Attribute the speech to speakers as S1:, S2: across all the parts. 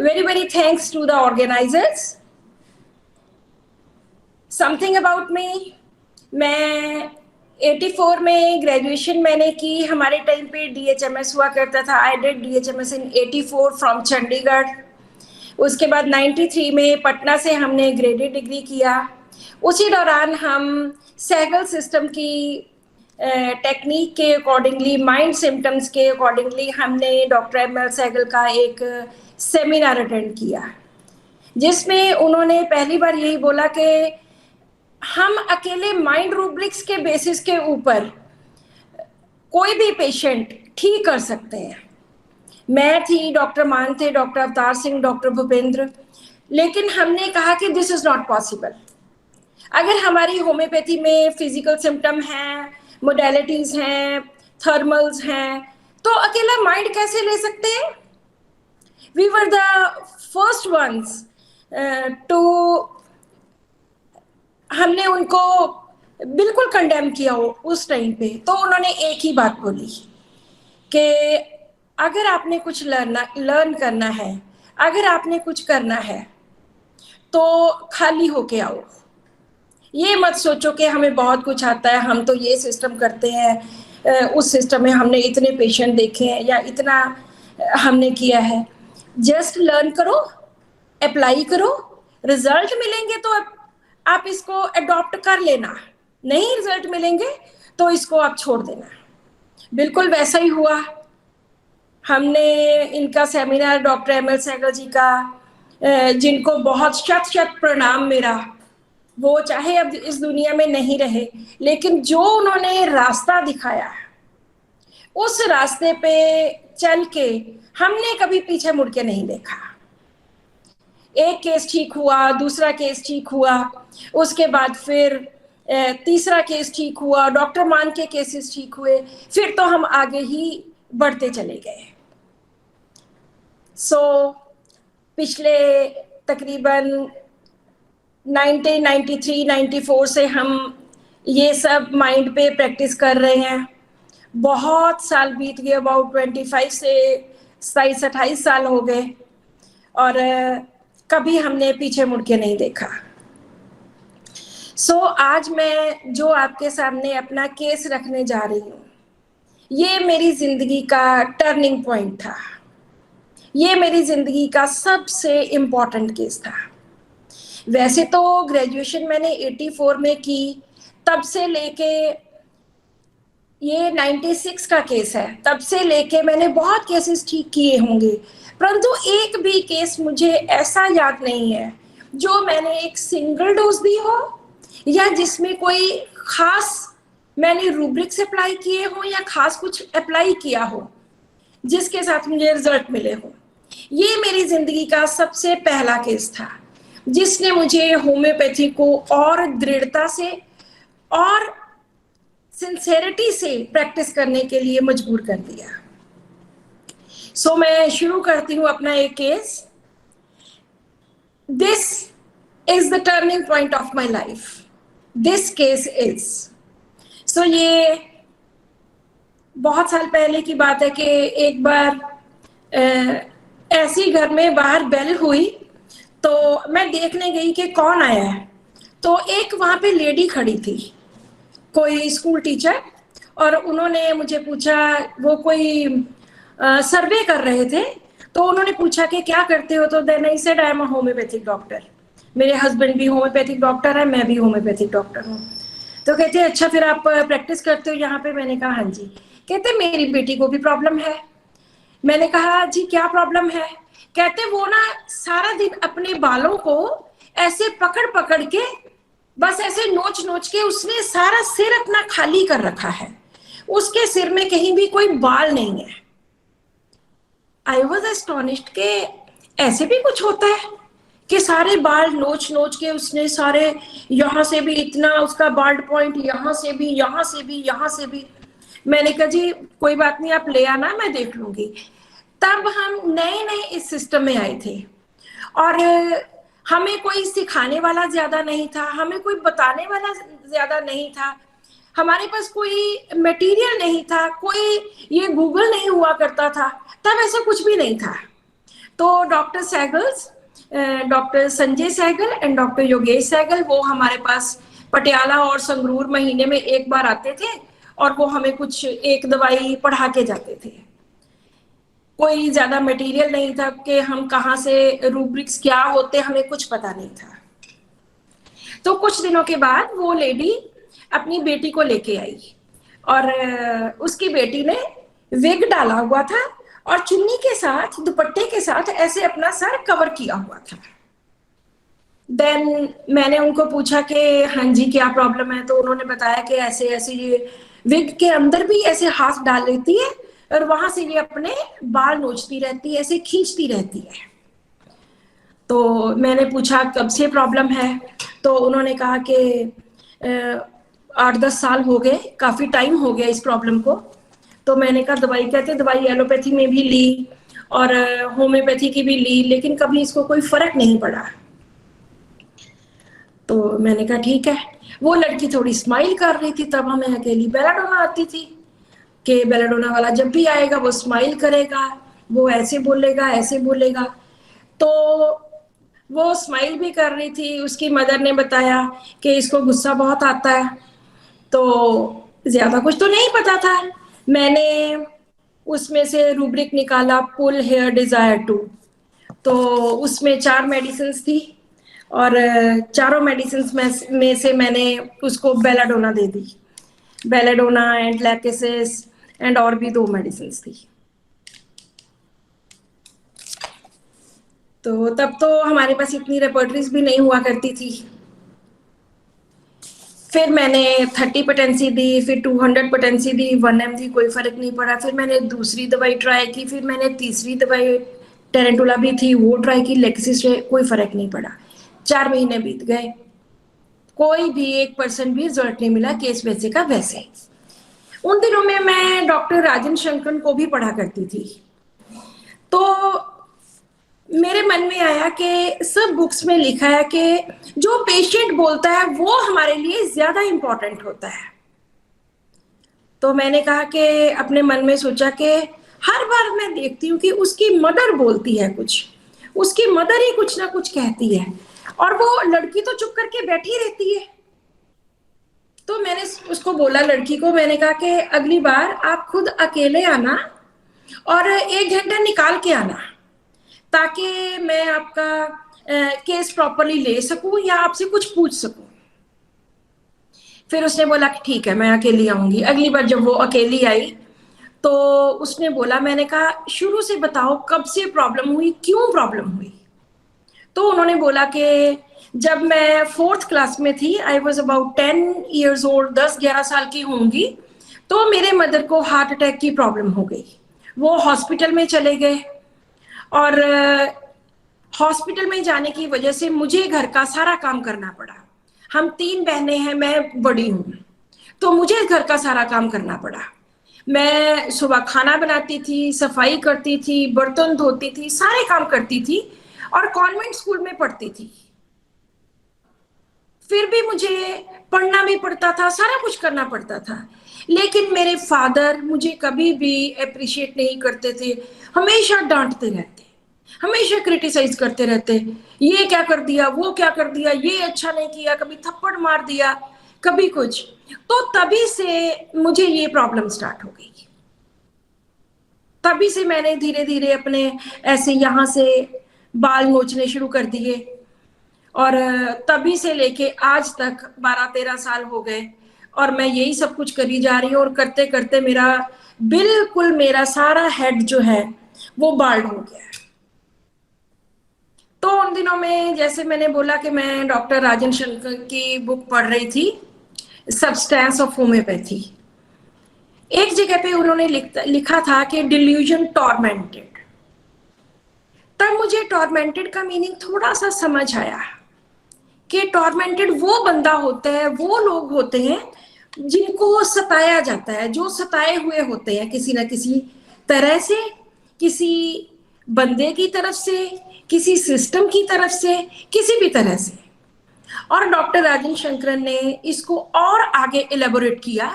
S1: very very thanks to the organizers. Something about me, मैं 84 में graduation मैंने की. हमारे टाइम पे DHMS हुआ करता था. I did DHMS in 84 from Chandigarh. उसके बाद 93 में पटना से हमने ग्रेडेड डिग्री किया. उसी दौरान हम सहगल सिस्टम की टेक्निक के अकॉर्डिंगली, माइंड सिम्टम्स के अकॉर्डिंगली हमने डॉक्टर ML सहगल का एक सेमिनार अटेंड किया, जिसमें उन्होंने पहली बार यही बोला कि हम अकेले माइंड रूब्रिक्स के बेसिस के ऊपर कोई भी पेशेंट ठीक कर सकते हैं. मैं थी, डॉक्टर मान थे, डॉक्टर अवतार सिंह, डॉक्टर भूपेंद्र, लेकिन हमने कहा कि दिस इज नॉट पॉसिबल. अगर हमारी होम्योपैथी में फिजिकल सिम्टम हैं, मोडेलिटीज हैं, थर्मल्स हैं, तो अकेला माइंड कैसे ले सकते हैं? We were the first ones to, हमने उनको बिल्कुल कंडेम किया हो उस टाइम पे. तो उन्होंने एक ही बात बोली कि अगर आपने कुछ लर्न करना है, अगर आपने कुछ करना है तो खाली होके आओ. ये मत सोचो कि हमें बहुत कुछ आता है, हम तो ये सिस्टम करते हैं, उस सिस्टम में हमने इतने पेशेंट देखे हैं या इतना हमने किया है. जस्ट लर्न करो, अप्लाई करो, रिजल्ट मिलेंगे तो आप इसको अडॉप्ट कर लेना, नहीं रिजल्ट मिलेंगे तो इसको आप छोड़ देना. बिल्कुल वैसा ही हुआ. हमने इनका सेमिनार, डॉक्टर ML सहगल जी का, जिनको बहुत शत शत प्रणाम मेरा, वो चाहे अब इस दुनिया में नहीं रहे, लेकिन जो उन्होंने रास्ता दिखाया, उस रास्ते पे चल के हमने कभी पीछे मुड़ के नहीं देखा. एक केस ठीक हुआ, दूसरा केस ठीक हुआ, उसके बाद फिर तीसरा केस ठीक हुआ, डॉक्टर मान के केसेस ठीक हुए, फिर तो हम आगे ही बढ़ते चले गए. पिछले तकरीबन 1993-94 से हम ये सब माइंड पे प्रैक्टिस कर रहे हैं. बहुत साल बीत गए, अबाउट 25 से 27-28 साल हो गए, और कभी हमने पीछे मुड़ के नहीं देखा. आज मैं जो आपके सामने अपना केस रखने जा रही हूँ, ये मेरी जिंदगी का टर्निंग पॉइंट था. ये मेरी जिंदगी का सबसे इम्पोर्टेंट केस था. वैसे तो ग्रेजुएशन मैंने 84 में की, तब से लेके ये 96 का केस है, तब से लेके मैंने बहुत केसेस ठीक किए होंगे, परंतु एक भी केस मुझे ऐसा याद नहीं है जो मैंने एक सिंगल डोज दी हो या जिसमें कोई खास मैंने रूब्रिक्स अप्लाई किए हो या खास कुछ अप्लाई किया हो जिसके साथ मुझे रिजल्ट मिले हो. ये मेरी जिंदगी का सबसे पहला केस था जिसने मुझे होम्योपैथी को और दृढ़ता से और सिंसेरिटी से प्रैक्टिस करने के लिए मजबूर कर दिया. मैं शुरू करती हूँ अपना एक case. This is the turning point of my life. This case is ये बहुत साल पहले की बात है कि एक बार ऐसी घर में बाहर बेल हुई, तो मैं देखने गई कि कौन आया है. तो एक वहां पे लेडी खड़ी थी, कोई स्कूल टीचर, और उन्होंने मुझे पूछा, वो कोई सर्वे कर रहे थे, तो उन्होंने पूछा कि क्या करते हो. तो then I said I am a homeopathic doctor. मेरे हस्बैंड भी होम्योपैथिक डॉक्टर है, मैं भी होम्योपैथिक डॉक्टर हूँ. तो कहते हैं अच्छा फिर आप प्रैक्टिस करते हो यहाँ पे. मैंने कहा हाँ जी. कहते मेरी बेटी को भी प्रॉब्लम है. मैंने कहा जी क्या प्रॉब्लम है. कहते वो ना सारा दिन अपने बालों को ऐसे पकड़ पकड़ के, बस ऐसे नोच नोच के उसने सारा सिर अपना खाली कर रखा है, उसके सिर में कहीं भी कोई बाल नहीं है. आई वॉज एस्टोनिश्ड के ऐसे भी कुछ होता है कि सारे बाल नोच नोच के उसने सारे, यहाँ से भी इतना उसका बाल्ड पॉइंट, यहाँ से भी, यहाँ से भी, यहाँ से भी. मैंने कहा जी कोई बात नहीं, आप ले आना, मैं देख लूंगी. तब हम नए नए इस सिस्टम में आए थे और हमें कोई सिखाने वाला ज्यादा नहीं था, हमें कोई बताने वाला ज्यादा नहीं था, हमारे पास कोई मटेरियल नहीं था, कोई ये गूगल नहीं हुआ करता था, तब ऐसा कुछ भी नहीं था. तो doctor Sehgals, doctor Sanjay Sehgal and doctor Yogesh Sehgal, वो हमारे पास पटियाला और संगरूर महीने में एक बार आते थे और वो हमें कुछ एक दवाई पढ़ा के जाते थे। कोई ज्यादा मटेरियल नहीं था कि हम कहाँ से, रूब्रिक्स क्या होते हमें कुछ पता नहीं था। तो कुछ दिनों के बाद वो लेडी अपनी बेटी को लेके आई और उसकी बेटी ने विग डाला हुआ था और चुन्नी के साथ, दुपट्टे के साथ ऐसे अपना सर कवर किया हुआ था। देन मैंने उनको पूछा कि हाँ जी क्या प्रॉब्लम है, तो उन्होंने बताया कि ऐसे ऐसे ये विग के अंदर भी ऐसे हाथ डाल लेती है और वहां से ये अपने बाल नोचती रहती है, ऐसे खींचती रहती है। तो मैंने पूछा कब से प्रॉब्लम है, तो उन्होंने कहा कि 8-10 साल हो गए, काफी टाइम हो गया इस प्रॉब्लम को। तो मैंने कहा दवाई, कहते दवाई एलोपैथी में भी ली और होम्योपैथी की भी ली, लेकिन कभी इसको कोई फर्क नहीं पड़ा। तो मैंने कहा ठीक है। वो लड़की थोड़ी स्माइल कर रही थी, तब हमें अकेली बेलाडोना आती थी कि बेलाडोना वाला जब भी आएगा वो स्माइल करेगा, वो ऐसे बोलेगा ऐसे बोलेगा। तो वो स्माइल भी कर रही थी। उसकी मदर ने बताया कि इसको गुस्सा बहुत आता है। तो ज्यादा कुछ तो नहीं पता था। मैंने उसमें से रूब्रिक निकाला, पुल हेयर डिजायर टू, तो उसमें 4 मेडिसिन थी और चारों मेडिसिन में से मैंने उसको belladonna they the. Belladonna and lachesis and और भी 2 मेडिसिन थी। तो तब तो हमारे पास इतनी रेपर्टरीज भी नहीं हुआ करती थी। फिर मैंने 30 पोटेंसी दी, फिर 200 पोटेंसी दी, 1 mg, कोई फर्क नहीं पड़ा। फिर मैंने दूसरी दवाई ट्राई की, फिर मैंने तीसरी दवाई टेरेंटुला भी थी वो ट्राई की, लेक्सिस से कोई फर्क नहीं पड़ा। 4 महीने बीत गए, कोई भी 1% भी रिजल्ट नहीं मिला, केस वैसे का वैसे। उन दिनों में मैं डॉक्टर राजन शंकर को भी पढ़ा करती थी। तो मेरे मन में आया कि सब बुक्स में लिखा है कि जो पेशेंट बोलता है वो हमारे लिए ज्यादा इंपॉर्टेंट होता है। तो मैंने कहा कि अपने मन में सोचा कि हर बार मैं देखती हूँ कि उसकी मदर बोलती है कुछ, उसकी मदर ही कुछ ना कुछ कहती है और वो लड़की तो चुप करके बैठी रहती है। तो मैंने उसको बोला, लड़की को मैंने कहा कि अगली बार आप खुद अकेले आना और 1 घंटा निकाल के आना, ताकि मैं आपका केस प्रॉपरली ले सकूं या आपसे कुछ पूछ सकूं। फिर उसने बोला कि ठीक है मैं अकेली आऊंगी। अगली बार जब वो अकेली आई तो उसने बोला, मैंने कहा शुरू से बताओ कब से प्रॉब्लम हुई, क्यों प्रॉब्लम हुई। तो उन्होंने बोला कि जब मैं 4th क्लास में थी, I was about 10 years old, 10-11 साल की होंगी, तो मेरे मदर को हार्ट अटैक की प्रॉब्लम हो गई। वो हॉस्पिटल में चले गए और हॉस्पिटल में जाने की वजह से मुझे घर का सारा काम करना पड़ा। हम 3 बहनें हैं, मैं बड़ी हूँ, तो मुझे घर का सारा काम करना पड़ा। मैं सुबह खाना बनाती थी, सफाई करती थी, बर्तन धोती थी, सारे काम करती थी और कॉन्वेंट स्कूल में पढ़ती थी। फिर भी मुझे पढ़ना भी पड़ता था, सारा कुछ करना पड़ता था। लेकिन मेरे फादर मुझे कभी भी अप्रिशिएट नहीं करते थे, हमेशा डांटते रहते, हमेशा क्रिटिसाइज करते रहते, ये क्या कर दिया, वो क्या कर दिया, ये अच्छा नहीं किया, कभी थप्पड़ मार दिया, कभी कुछ। तो तभी से मुझे ये प्रॉब्लम स्टार्ट हो गई। तभी से मैंने धीरे धीरे अपने ऐसे यहाँ से बाल नोचने शुरू कर दिए और तभी से लेके आज तक 12-13 साल हो गए और मैं यही सब कुछ करी जा रही हूँ। और करते करते मेरा बिल्कुल, मेरा सारा हेड जो है वो बाल्ड हो गया है। तो उन दिनों में जैसे मैंने बोला कि मैं डॉक्टर राजन शंकर की बुक पढ़ रही थी, सब्सटेंस ऑफ होम्योपैथी। एक जगह पे उन्होंने लिखा था कि डिल्यूजन टॉर्मेंटेड। तब मुझे टॉर्मेंटेड का मीनिंग थोड़ा सा समझ आया कि टॉर्मेंटेड वो बंदा होता है, वो लोग होते हैं जिनको सताया जाता है, जो सताए हुए होते हैं किसी ना किसी तरह से, किसी बंदे की तरफ से, किसी सिस्टम की तरफ से, किसी भी तरह से। और डॉक्टर राजन शंकरन ने इसको और आगे एलेबोरेट किया।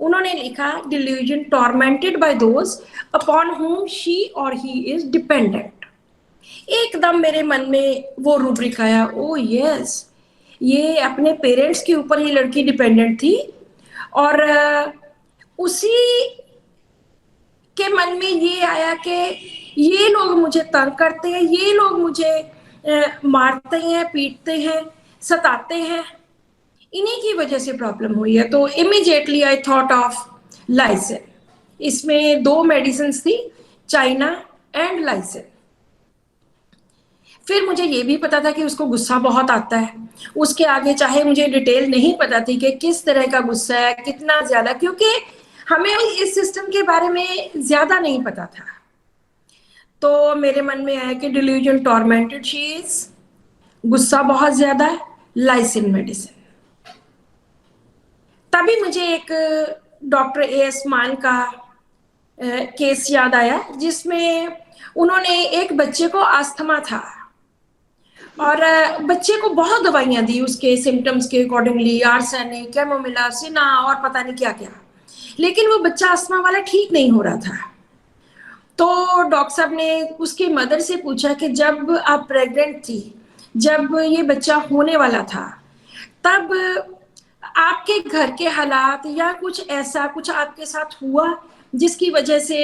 S1: उन्होंने लिखा, delusion tormented by those upon whom she or he is dependent। एकदम मेरे मन में वो रूब्रिक आया, ओ यस, ये अपने पेरेंट्स के ऊपर ये लड़की डिपेंडेंट थी, और उसी के मन में ये आया कि ये लोग मुझे तंग करते हैं, ये लोग मुझे मारते हैं, पीटते हैं, सताते हैं, इन्हीं की वजह से प्रॉब्लम हुई है। तो immediately I thought of lysine. इसमें 2 मेडिसिन थी, चाइना एंड लाइसिन। फिर मुझे ये भी पता था कि उसको गुस्सा बहुत आता है। उसके आगे चाहे मुझे डिटेल नहीं पता थी कि किस तरह का गुस्सा है, कितना ज्यादा, क्योंकि हमें इस सिस्टम के बारे में ज्यादा नहीं पता था। तो मेरे मन में आया कि डिल्यूजन टॉर्मेंटेड शी इज, गुस्सा बहुत ज्यादा है, लाइसिन मेडिसिन। तभी मुझे एक डॉक्टर एएस मान का केस याद आया, जिसमें उन्होंने एक बच्चे को अस्थमा था और बच्चे को बहुत दवाइयां दी उसके सिम्टम्स के अकॉर्डिंगली, आर्सेनिक, कैमोमिला, सिना और पता नहीं क्या क्या, लेकिन वो बच्चा अस्थमा वाला ठीक नहीं हो रहा था। तो डॉक्टर साहब ने उसकी मदर से पूछा कि जब आप प्रेग्नेंट थी, जब ये बच्चा होने वाला था, तब आपके घर के हालात या कुछ ऐसा कुछ आपके साथ हुआ जिसकी वजह से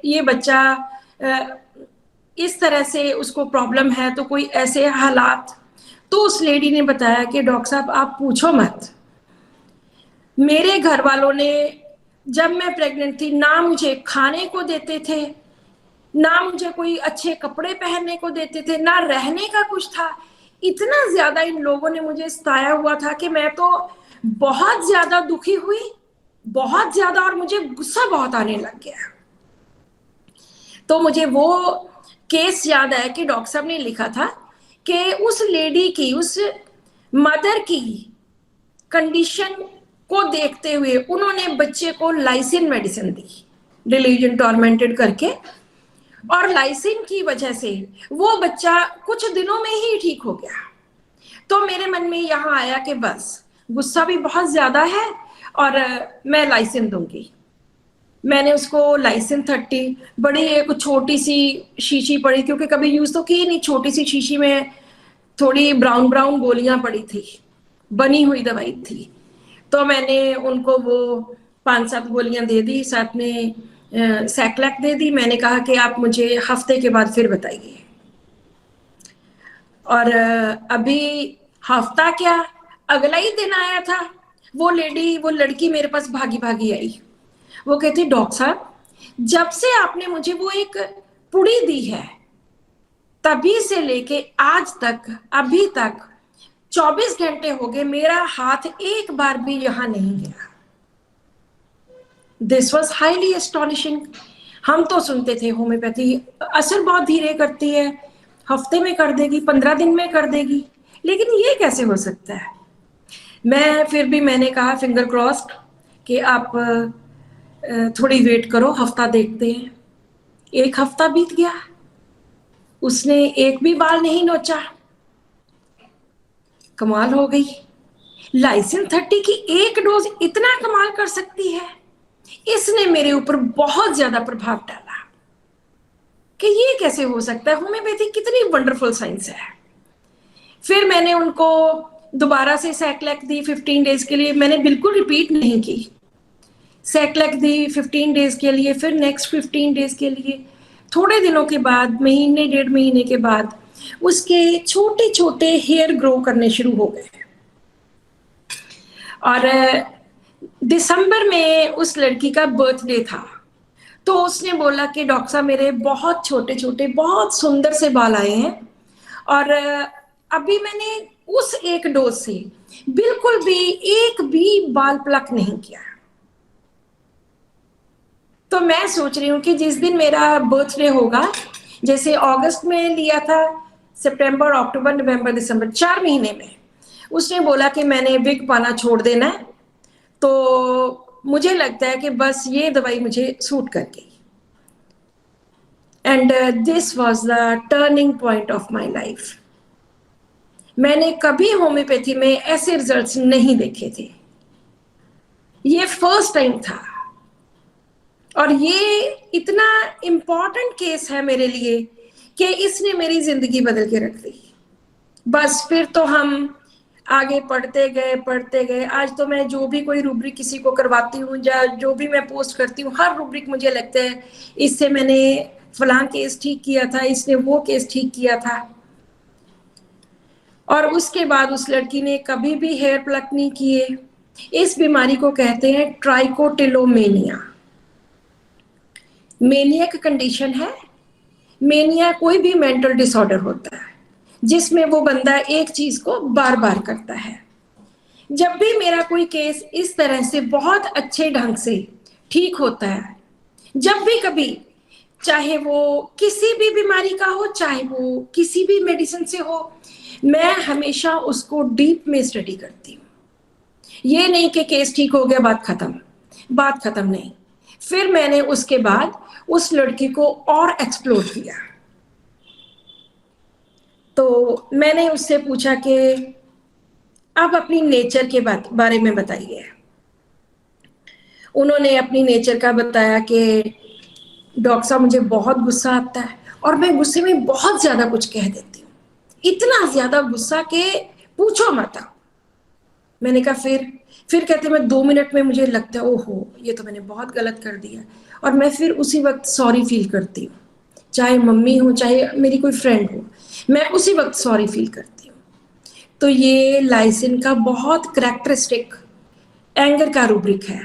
S1: ये बच्चा इस तरह से उसको प्रॉब्लम है, तो कोई ऐसे हालात। तो उस लेडी ने बताया कि डॉक्टर साहब आप पूछो मत, मेरे घर वालों ने जब मैं प्रेग्नेंट थी ना मुझे खाने को देते थे, ना मुझे कोई अच्छे कपड़े पहनने को देते थे, ना रहने का कुछ था। इतना ज्यादा इन लोगों ने मुझे सताया हुआ था कि मैं तो बहुत ज्यादा दुखी हुई, बहुत ज्यादा, और मुझे गुस्सा बहुत आने लग गया। तो मुझे वो केस याद आया कि डॉक्टर साहब ने लिखा था कि उस लेडी की, उस मदर की कंडीशन को देखते हुए उन्होंने बच्चे को लाइसिन मेडिसिन दी, डिल्यूजन टॉर्मेंटेड करके, और लाइसिन की वजह से वो बच्चा कुछ दिनों में ही ठीक हो गया। तो मेरे मन में यहाँ आया कि बस गुस्सा भी बहुत ज्यादा है और मैं लाइसिन दूंगी। मैंने उसको लाइसिन 30, बड़ी एक छोटी सी शीशी पड़ी, क्योंकि कभी यूज तो की नहीं, छोटी सी शीशी में थोड़ी ब्राउन ब्राउन गोलियां पड़ी थी, बनी हुई दवाई थी। तो मैंने उनको वो 5-7 गोलियां दे दी, साथ में सैक्लैक दे दी। मैंने कहा कि आप मुझे हफ्ते के बाद फिर बताइए। और अभी हफ्ता क्या, अगला ही दिन आया था, वो लेडी, वो लड़की मेरे पास भागी भागी आई। वो कहती डॉक्टर साहब, जब से आपने मुझे वो एक पुड़ी दी है, तभी से लेके आज तक, अभी तक 24 घंटे हो गए, मेरा हाथ एक बार भी यहां नहीं गया। This was highly astonishing. हम तो सुनते थे होम्योपैथी असर बहुत धीरे करती है, हफ्ते में कर देगी, 15 दिन में कर देगी, लेकिन ये कैसे हो सकता है। मैं फिर भी मैंने कहा फिंगर क्रॉस्ड कि आप थोड़ी वेट करो, हफ्ता देखते हैं। 1 हफ्ता बीत गया, उसने एक भी बाल नहीं नोचा। कमाल हो गई, लाइसिन 30 की एक डोज इतना कमाल कर सकती है। इसने मेरे ऊपर बहुत ज्यादा प्रभाव डाला कि ये कैसे हो सकता है, होम्योपैथी कितनी वंडरफुल साइंस है। फिर मैंने उनको दोबारा से सैक्लैक दी 15 डेज के लिए, मैंने बिल्कुल रिपीट नहीं की। सैक्लैक दी 15 डेज के लिए, फिर नेक्स्ट 15 डेज के लिए। थोड़े दिनों के बाद, महीने 1.5 महीने के बाद, उसके छोटे छोटे हेयर ग्रो करने शुरू हो गए। और दिसंबर में उस लड़की का बर्थडे था, तो उसने बोला कि डॉक्टर साहब मेरे बहुत छोटे छोटे बहुत सुंदर से बाल आए हैं, और अभी मैंने उस एक डोज से बिल्कुल भी एक भी बाल प्लक नहीं किया। तो मैं सोच रही हूँ कि जिस दिन मेरा बर्थडे होगा, जैसे अगस्त में लिया था, सितंबर, अक्टूबर, नवंबर, दिसंबर, 4 महीने में उसने बोला कि मैंने विग पाना छोड़ देना है। तो मुझे लगता है कि बस ये दवाई मुझे सूट कर गई। And this was the turning point of my life. मैंने कभी होम्योपैथी में ऐसे रिजल्ट्स नहीं देखे थे, ये फर्स्ट टाइम था। और ये इतना इम्पॉर्टेंट केस है मेरे लिए कि इसने मेरी जिंदगी बदल के रख दी। बस फिर तो हम आगे पढ़ते गए। आज तो मैं जो भी कोई रूब्रिक किसी को करवाती हूँ या जो भी मैं पोस्ट करती हूँ, हर रूब्रिक मुझे लगता है इससे मैंने फलां केस ठीक किया था, इसने वो केस ठीक किया था। और उसके बाद उस लड़की ने कभी भी हेयर प्लक नहीं किए। इस बीमारी को कहते हैं ट्राइकोटिलोमेनिया। मेनिया का कंडीशन है। मेनिया कोई भी मेंटल डिसऑर्डर होता है जिसमें वो बंदा एक चीज को बार बार करता है। जब भी मेरा कोई केस इस तरह से बहुत अच्छे ढंग से ठीक होता है, जब भी कभी, चाहे वो किसी भी बीमारी का हो, चाहे वो किसी भी मेडिसिन से हो, मैं हमेशा उसको डीप में स्टडी करती हूँ। ये नहीं कि केस ठीक हो गया बात खत्म नहीं। फिर मैंने उसके बाद उस लड़की को और एक्सप्लोर किया। तो मैंने उससे पूछा कि आप अपनी नेचर के बारे में बताइए। उन्होंने अपनी नेचर का बताया कि डॉक्टर साहब मुझे बहुत गुस्सा आता है और मैं गुस्से में बहुत ज्यादा कुछ कह देती हूँ, इतना ज्यादा गुस्सा कि पूछो मत। मैंने कहा फिर कहते मैं 2 मिनट में मुझे लगता है ओहो ये तो मैंने बहुत गलत कर दिया, और मैं फिर उसी वक्त सॉरी फील करती हूँ। चाहे मम्मी हो चाहे मेरी कोई फ्रेंड हो, मैं उसी वक्त सॉरी फील करती हूँ। तो ये लाइसिन का बहुत करेक्टरिस्टिक एंगर का रूब्रिक है।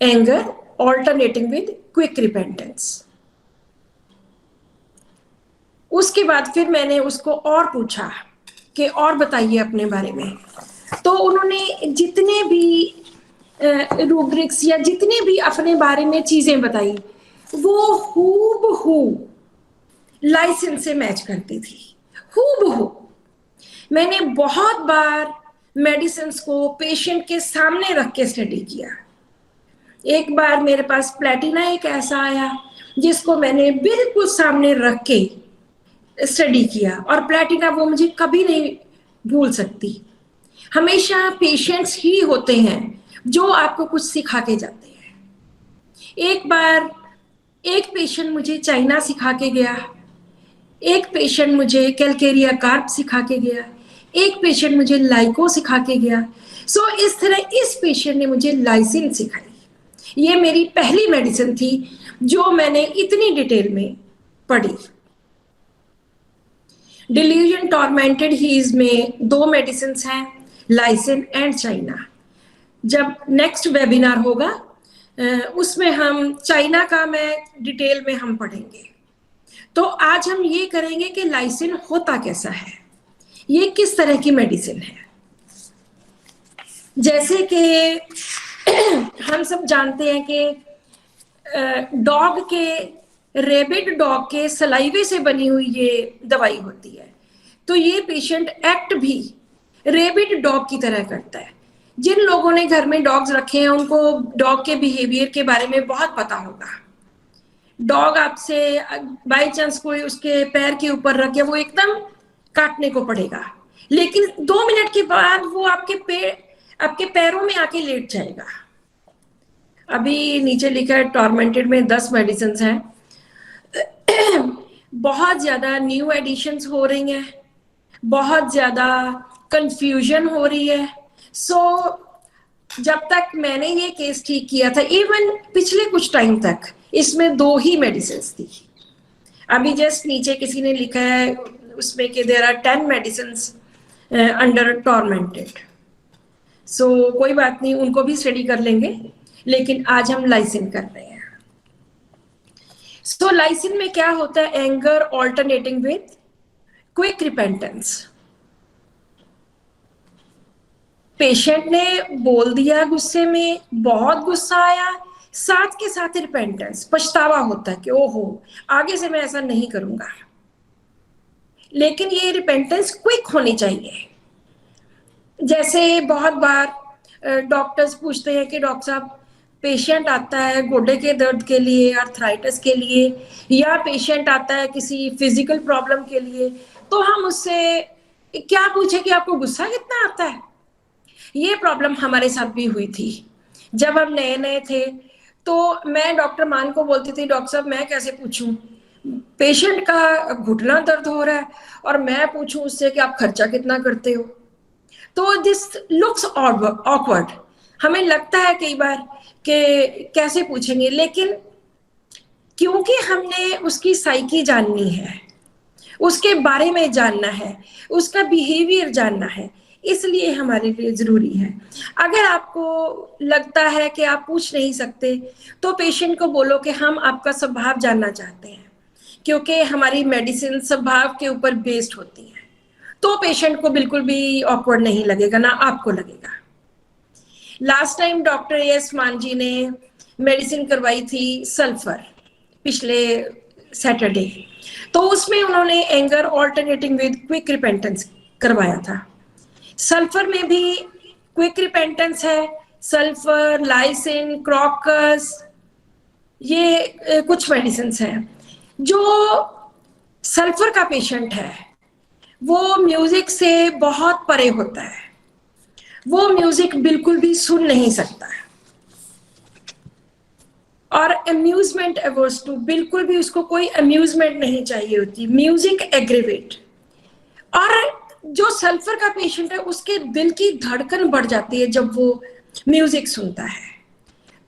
S1: Anger alternating with quick repentance. उसके बाद फिर मैंने उसको और पूछा कि और बताइए अपने बारे में। तो उन्होंने जितने भी रूब्रिक्स या जितने भी अपने बारे में चीजें बताई वो हूबहू लाइसेंस से मैच करती थी, हूबहू। मैंने बहुत बार मेडिसिन को पेशेंट के सामने रख के स्टडी किया। एक बार मेरे पास प्लेटिना एक ऐसा आया जिसको मैंने बिल्कुल सामने रख के स्टडी किया, और प्लेटिना वो मुझे कभी नहीं भूल सकती। हमेशा पेशेंट्स ही होते हैं जो आपको कुछ सिखा के जाते हैं। एक बार एक पेशेंट मुझे चाइना सिखा के गया, एक पेशेंट मुझे कैलकेरिया कार्प सिखा के गया, एक पेशेंट मुझे लाइको सिखा के गया। सो इस तरह इस पेशेंट ने मुझे लाइसिन सिखाई। ये मेरी पहली मेडिसिन थी जो मैंने इतनी डिटेल में पढ़ी। डिल्यूजन टॉर्मेंटेड हीज में 2 मेडिसिन हैं, लाइसिन एंड चाइना। जब नेक्स्ट वेबिनार होगा उसमें हम चाइना का मैं डिटेल में हम पढ़ेंगे। तो आज हम ये करेंगे कि लाइसिन होता कैसा है, ये किस तरह की मेडिसिन है। जैसे कि हम सब जानते हैं कि डॉग के, रेबिड डॉग के सलाइवे से बनी हुई ये दवाई होती है। तो ये पेशेंट एक्ट भी रेबिड डॉग की तरह करता है। जिन लोगों ने घर में डॉग्स रखे हैं उनको डॉग के बिहेवियर के बारे में बहुत पता होगा। डॉग आपसे बाय चांस कोई उसके पैर के ऊपर रखे, वो एकदम काटने को पड़ेगा, लेकिन 2 मिनट के बाद वो आपके पैरों में आके लेट जाएगा। अभी नीचे लिखा है टॉर्मेंटेड में 10 मेडिसिन हैं। बहुत ज्यादा न्यू एडिशंस हो रही हैं, बहुत ज्यादा कंफ्यूजन हो रही है। जब तक मैंने ये केस ठीक किया था, इवन पिछले कुछ टाइम तक इसमें 2 ही मेडिसिन थी। अभी जस्ट नीचे किसी ने लिखा है उसमें कि there are 10 medicine under tormented. कोई बात नहीं, उनको भी स्टडी कर लेंगे, लेकिन आज हम लाइसिन कर रहे हैं। लाइसिन में क्या होता है? Anger alternating with quick repentance. Patient ने बोल दिया गुस्से में, बहुत गुस्सा आया, साथ के साथ रिपेंटेंस, पछतावा होता है कि ओहो आगे से मैं ऐसा नहीं करूंगा। लेकिन ये रिपेंटेंस क्विक होनी चाहिए। जैसे बहुत बार डॉक्टर्स पूछते हैं कि डॉक्टर साहब पेशेंट आता है गोडे के दर्द के लिए, आर्थराइटिस के लिए, या पेशेंट आता है किसी फिजिकल प्रॉब्लम के लिए, तो हम उससे क्या पूछे कि आपको गुस्सा कितना आता है। ये प्रॉब्लम हमारे साथ भी हुई थी जब हम नए नए थे। तो मैं डॉक्टर मान को बोलती थी डॉक्टर साहब मैं कैसे पूछूं, पेशेंट का घुटना दर्द हो रहा है और मैं पूछूं उससे कि आप खर्चा कितना करते हो, तो दिस लुक्स ऑकवर्ड। हमें लगता है कई बार कि कैसे पूछेंगे, लेकिन क्योंकि हमने उसकी साइकी जाननी है, उसके बारे में जानना है, उसका बिहेवियर जानना है, इसलिए हमारे लिए जरूरी है। अगर आपको लगता है कि आप पूछ नहीं सकते तो पेशेंट को बोलो कि हम आपका स्वभाव जानना चाहते हैं, क्योंकि हमारी मेडिसिन स्वभाव के ऊपर बेस्ड होती है, तो पेशेंट को बिल्कुल भी ऑकवर्ड नहीं लगेगा, ना आपको लगेगा। लास्ट टाइम डॉक्टर एस मान जी ने मेडिसिन करवाई थी सल्फर, पिछले सैटरडे, तो उसमें उन्होंने anger alternating with quick repentance करवाया था। सल्फर में भी क्विक रिपेंटेंस है, सल्फर, लाइसिन, क्रॉकस, ये कुछ मेडिसिन हैं। जो सल्फर का पेशेंट है वो म्यूजिक से बहुत परे होता है, वो म्यूजिक बिल्कुल भी सुन नहीं सकता है, और अम्यूजमेंट एवर्स टू, बिल्कुल भी उसको कोई अम्यूजमेंट नहीं चाहिए होती, म्यूजिक एग्रीवेट। और जो सल्फर का पेशेंट है उसके दिल की धड़कन बढ़ जाती है जब वो म्यूजिक सुनता है।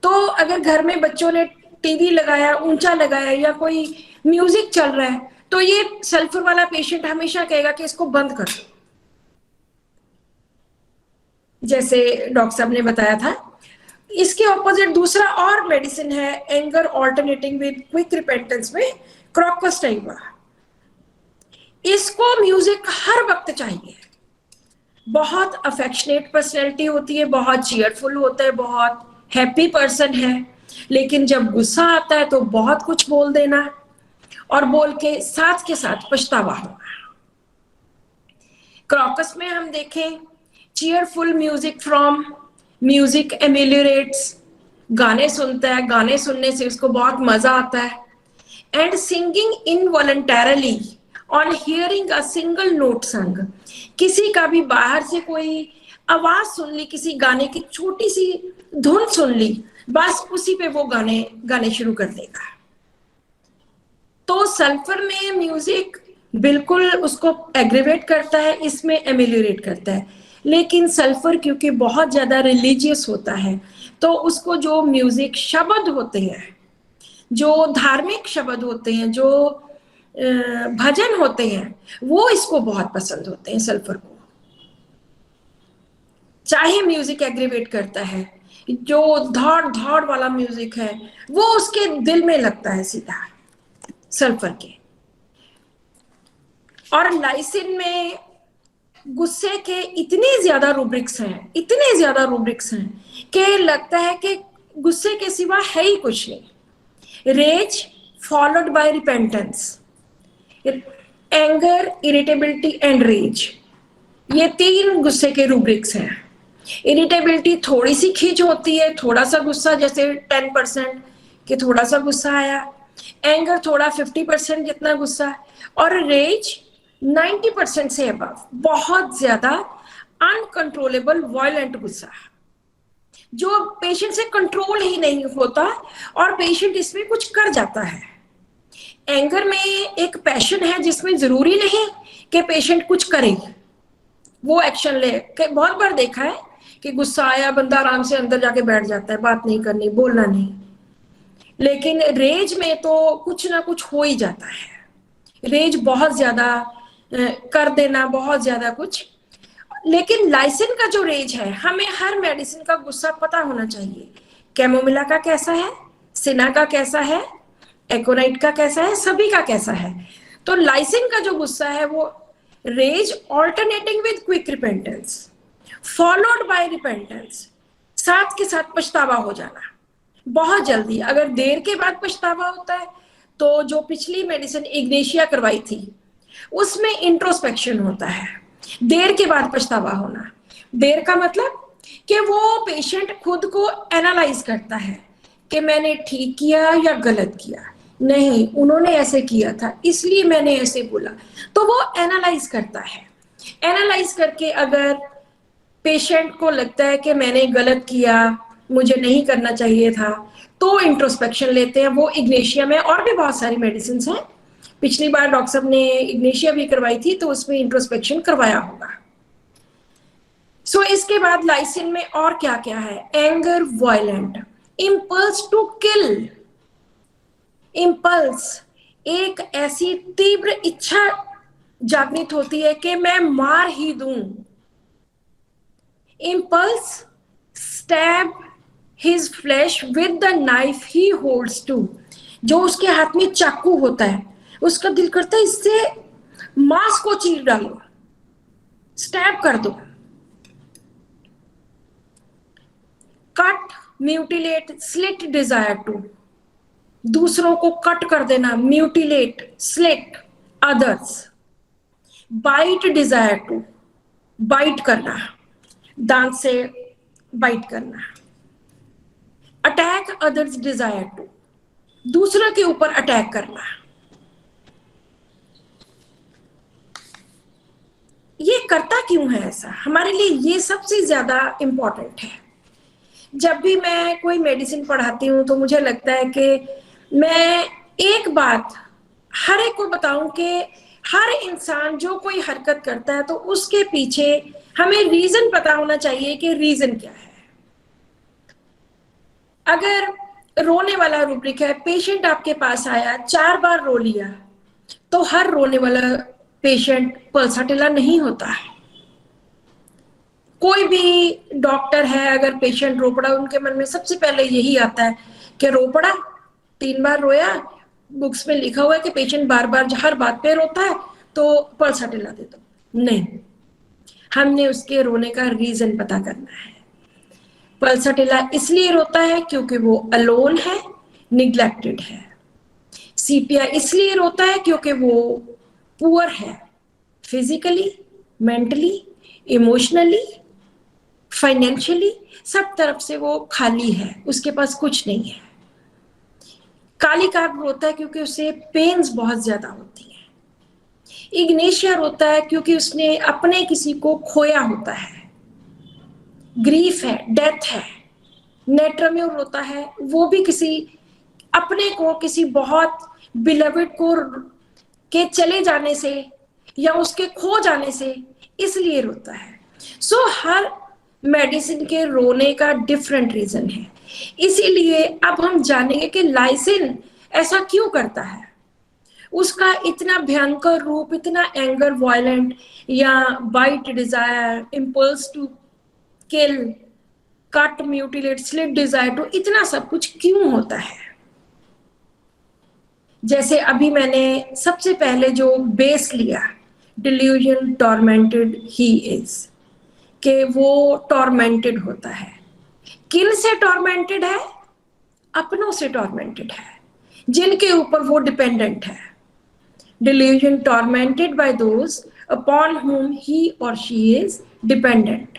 S1: तो अगर घर में बच्चों ने टीवी लगाया, ऊंचा लगाया, या कोई म्यूजिक चल रहा है, तो ये सल्फर वाला पेशेंट हमेशा कहेगा कि इसको बंद कर दो, जैसे डॉक्टर साहब ने बताया था। इसके ऑपोजिट दूसरा और मेडिसिन है anger alternating with quick repentance में, क्रॉकस टाइवा। इसको म्यूजिक हर वक्त चाहिए, बहुत अफेक्शनेट पर्सनैलिटी होती है, बहुत चीयरफुल होता है, बहुत हैप्पी पर्सन है, लेकिन जब गुस्सा आता है तो बहुत कुछ बोल देना और बोल के साथ पछतावा होना। क्रॉकस में हम देखें, चीयरफुल म्यूजिक फ्रॉम म्यूजिक एमिलियरेट्स, गाने सुनता है, गाने सुनने से उसको बहुत मजा आता है। And singing involuntarily on hearing a single note संग, किसी का भी बाहर से कोई आवाज सुन ली, किसी गाने की छोटी सी धुन सुन ली, बस उसी पे वो गाने शुरू कर देगा। तो सल्फर में म्यूजिक बिल्कुल उसको एग्रीवेट करता है, इसमें एमिलियरेट करता है। लेकिन सल्फर क्योंकि बहुत ज्यादा रिलीजियस होता है, तो उसको जो म्यूजिक शब्द होते हैं, जो धार्मिक शब्द होते हैं, जो भजन होते हैं, वो इसको बहुत पसंद होते हैं सल्फर को। चाहे म्यूजिक एग्रीवेट करता है, जो धड़ धड़ वाला म्यूजिक है वो उसके दिल में लगता है सीधा सल्फर के। और लाइसिन में गुस्से के इतने ज्यादा रूब्रिक्स हैं कि लगता है कि गुस्से के सिवा है ही कुछ नहीं। Rage followed by repentance, anger, irritability and rage, ये 3 गुस्से के रूब्रिक्स हैं। इरिटेबिलिटी थोड़ी सी खींच होती है, थोड़ा सा गुस्सा, जैसे 10% कि थोड़ा सा गुस्सा आया। एंगर थोड़ा 50% जितना गुस्सा, और रेज 90% से अबव, बहुत ज्यादा अनकंट्रोलेबल वायलेंट गुस्सा, जो पेशेंट से कंट्रोल ही नहीं होता और पेशेंट इसमें कुछ कर जाता है। एंगर में एक पैशन है जिसमें जरूरी नहीं कि पेशेंट कुछ करे, वो एक्शन ले। बहुत बार देखा है कि गुस्सा आया, बंदा आराम से अंदर जाके बैठ जाता है, बात नहीं करनी, बोलना नहीं। लेकिन रेज में तो कुछ ना कुछ हो ही जाता है, रेज बहुत ज्यादा कर देना, बहुत ज्यादा कुछ। लेकिन लाइसिन का जो रेज है, हमें हर मेडिसिन का गुस्सा पता होना चाहिए। कैमोमिला का कैसा है, सिना का कैसा है, एकोनाइट का कैसा है, सभी का कैसा है। तो लाइसिन का जो गुस्सा है वो rage alternating with quick repentance followed by repentance, साथ के साथ पछतावा हो जाना बहुत जल्दी। अगर देर के बाद पछतावा होता है तो जो पिछली मेडिसिन इग्नेशिया करवाई थी उसमें इंट्रोस्पेक्शन होता है, देर के बाद पछतावा होना। देर का मतलब कि वो पेशेंट खुद को एनालाइज करता है कि मैंने ठीक किया या गलत किया, नहीं उन्होंने ऐसे किया था इसलिए मैंने ऐसे बोला। तो वो एनालाइज करता है, एनालाइज करके अगर पेशेंट को लगता है कि मैंने गलत किया, मुझे नहीं करना चाहिए था, तो इंट्रोस्पेक्शन लेते हैं। वो इग्नेशिया में और भी बहुत सारी मेडिसिन हैं, पिछली बार डॉक्टर साहब ने इग्नेशिया भी करवाई थी तो उसमें इंट्रोस्पेक्शन करवाया होगा। सो इसके बाद लाइसिन में और क्या क्या है? Anger, violent, impulse to kill. Impulse एक ऐसी तीव्र इच्छा जागृत होती है कि मैं मार ही दूं। Impulse, stab his flesh with the knife he holds to. जो उसके हाथ में चाकू होता है उसका दिल करता है इससे मांस को चीर डालो, स्टैब कर दो। Cut, mutilate, slit desire to. दूसरों को कट कर देना, mutilate, slit others. Bite, desire to, bite करना, दांत से बाइट करना। अटैक अदर्स, डिजायर टू, दूसरों के ऊपर अटैक करना। ये करता क्यों है ऐसा? हमारे लिए ये सबसे ज्यादा इंपॉर्टेंट है। जब भी मैं कोई मेडिसिन पढ़ाती हूँ तो मुझे लगता है कि मैं एक बात हर एक को बताऊं कि हर इंसान जो कोई हरकत करता है तो उसके पीछे हमें रीजन पता होना चाहिए कि रीजन क्या है। अगर रोने वाला रूब्रिक है, पेशेंट आपके पास आया 4 बार रो लिया, तो हर रोने वाला पेशेंट पल्साटिला नहीं होता है। कोई भी डॉक्टर है, अगर पेशेंट रो पड़ा उनके मन में सबसे पहले यही आता है कि रो पड़ा, 3 बार रोया, बुक्स में लिखा हुआ है कि पेशेंट बार बार हर बात पे रोता है तो पल्साटिला दे दो। नहीं, हमने उसके रोने का रीजन पता करना है। पल्साटिला इसलिए रोता है क्योंकि वो अलोन है, निग्लेक्टेड है। सीपिया इसलिए रोता है क्योंकि वो पुअर है, फिजिकली, मेंटली, इमोशनली, फाइनेंशियली, सब तरफ से वो खाली है, उसके पास कुछ नहीं है। काली काग रोता है क्योंकि उसे पेन्स बहुत ज्यादा होती है। इग्नेशिया रोता है क्योंकि उसने अपने किसी को खोया होता है, ग्रीफ है, डेथ है। नेट्रम्यूर रोता है, वो भी किसी अपने को, किसी बहुत बिलवेड को के चले जाने से या उसके खो जाने से इसलिए रोता है। सो हर मेडिसिन के रोने का डिफरेंट रीजन है। इसीलिए अब हम जानेंगे कि लाइसिन ऐसा क्यों करता है, उसका इतना भयंकर रूप, इतना एंगर, वायलेंट या bite, desire, impulse to kill, cut, mutilate, slit desire to, इतना सब कुछ क्यों होता है। जैसे अभी मैंने सबसे पहले जो बेस लिया, डिल्यूजन टॉर्मेंटेड ही इज, कि वो टॉर्मेंटेड होता है। किन से टॉर्मेंटेड है? अपनों से टॉर्मेंटेड है, जिनके ऊपर वो डिपेंडेंट है। Delusion tormented by those upon whom he or she is dependent।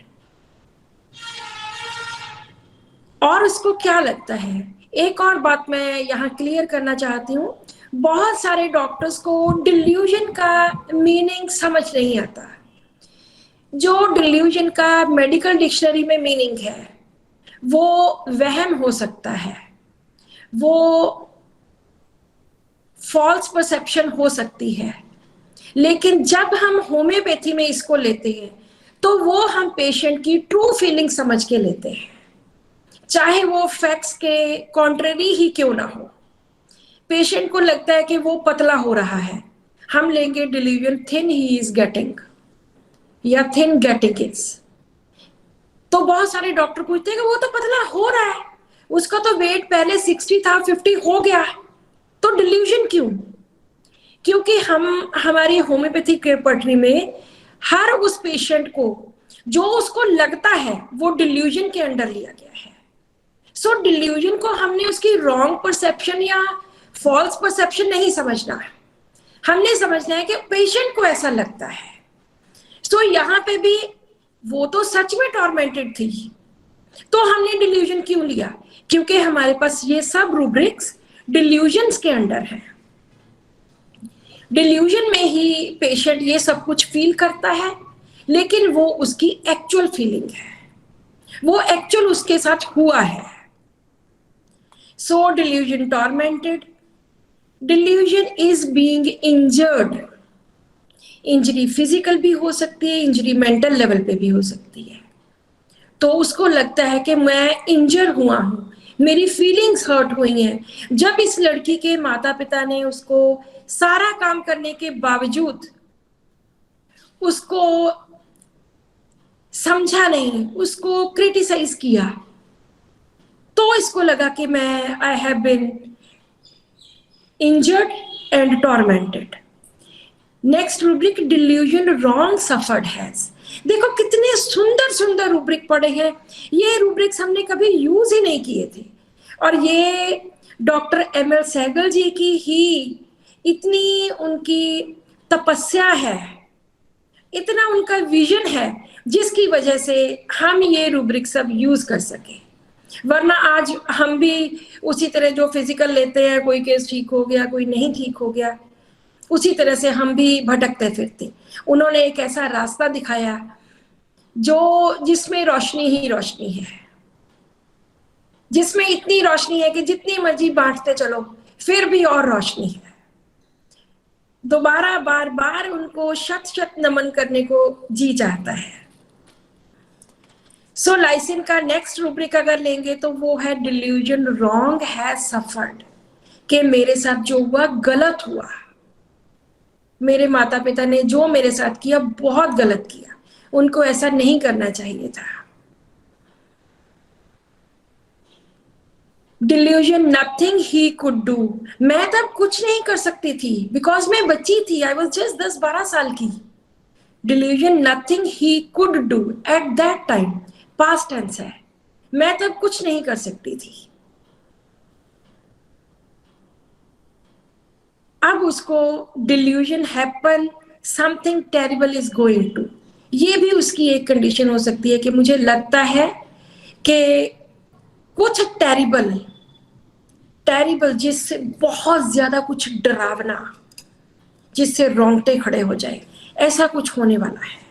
S1: और उसको क्या लगता है? एक और बात मैं यहाँ क्लियर करना चाहती हूँ, बहुत सारे डॉक्टर्स को डिल्यूजन का मीनिंग समझ नहीं आता। जो डिल्यूजन का मेडिकल डिक्शनरी में मीनिंग है वो वहम हो सकता है, वो फॉल्स परसेप्शन हो सकती है, लेकिन जब हम होम्योपैथी में इसको लेते हैं तो वो हम पेशेंट की ट्रू फीलिंग समझ के लेते हैं, चाहे वो फैक्ट्स के कॉन्ट्ररी ही क्यों ना हो। पेशेंट को लगता है कि वो पतला हो रहा है, हम लेंगे delusion thin he is getting या थिन गेटिंग इज। तो बहुत सारे डॉक्टर पूछते हैं कि वो तो पतला हो रहा है, उसका तो वेट पहले 60 था 50 हो गया, तो डिल्यूजन क्यों? क्योंकि हम हमारी होम्योपैथी केयर पटरी में हर उस पेशेंट को जो उसको लगता है वो डिल्यूजन के अंडर लिया गया है। सो डिल्यूजन को हमने उसकी रॉन्ग परसेप्शन या फॉल्स परसेप्शन नहीं समझना है, हमने समझना है कि पेशेंट को ऐसा लगता है। सो यहाँ पे भी वो तो सच में टॉर्मेंटेड थी, तो हमने डिल्यूजन क्यों लिया? क्योंकि हमारे पास ये सब रूब्रिक्स डिल्यूजन्स के अंडर है। डिल्यूजन में ही पेशेंट ये सब कुछ फील करता है, लेकिन वो उसकी एक्चुअल फीलिंग है, वो एक्चुअल उसके साथ हुआ है। So delusion tormented, delusion is being injured. Injury physical भी हो सकती है, इंजरी मेंटल लेवल पे भी हो सकती है। तो उसको लगता है कि मैं इंजर हुआ हूं, मेरी फीलिंग्स हर्ट हुई हैं। जब इस लड़की के माता पिता ने उसको सारा काम करने के बावजूद उसको समझा नहीं, उसको क्रिटिसाइज किया, तो इसको लगा कि मैं I have been injured and tormented. Next rubric, delusion wrong suffered has. देखो कितने सुंदर सुंदर रूब्रिक पड़े हैं। ये रूब्रिक्स हमने कभी यूज ही नहीं किए थे, और ये डॉक्टर एम एल सहगल जी की ही इतनी उनकी तपस्या है, इतना उनका विजन है, जिसकी वजह से हम ये रूब्रिक सब यूज कर सके। वरना आज हम भी उसी तरह जो फिजिकल लेते हैं, कोई केस ठीक हो गया, कोई नहीं ठीक हो गया, उसी तरह से हम भी भटकते फिरते। उन्होंने एक ऐसा रास्ता दिखाया जो जिसमें रोशनी ही रोशनी है, जिसमें इतनी रोशनी है कि जितनी मर्जी बांटते चलो फिर भी और रोशनी है। दोबारा बार बार उनको शत शत नमन करने को जी चाहता है। सो लाइसिन का नेक्स्ट रूब्रिक अगर लेंगे तो वो है डिल्यूजन रॉन्ग हैज सफर्ड, कि मेरे साथ जो हुआ गलत हुआ, मेरे माता पिता ने जो मेरे साथ किया बहुत गलत किया, उनको ऐसा नहीं करना चाहिए था। Delusion nothing he could do, मैं तब कुछ नहीं कर सकती थी, बिकॉज मैं बच्ची थी, आई वॉज जस्ट 10-12 साल की। Delusion nothing he could do at that time, past tense है, मैं तब कुछ नहीं कर सकती थी। अब उसको delusion happen, something terrible is going to, ये भी उसकी एक कंडीशन हो सकती है कि मुझे लगता है कि कुछ टेरिबल टेरिबल, जिससे बहुत ज्यादा कुछ डरावना, जिससे रोंगटे खड़े हो जाए, ऐसा कुछ होने वाला है।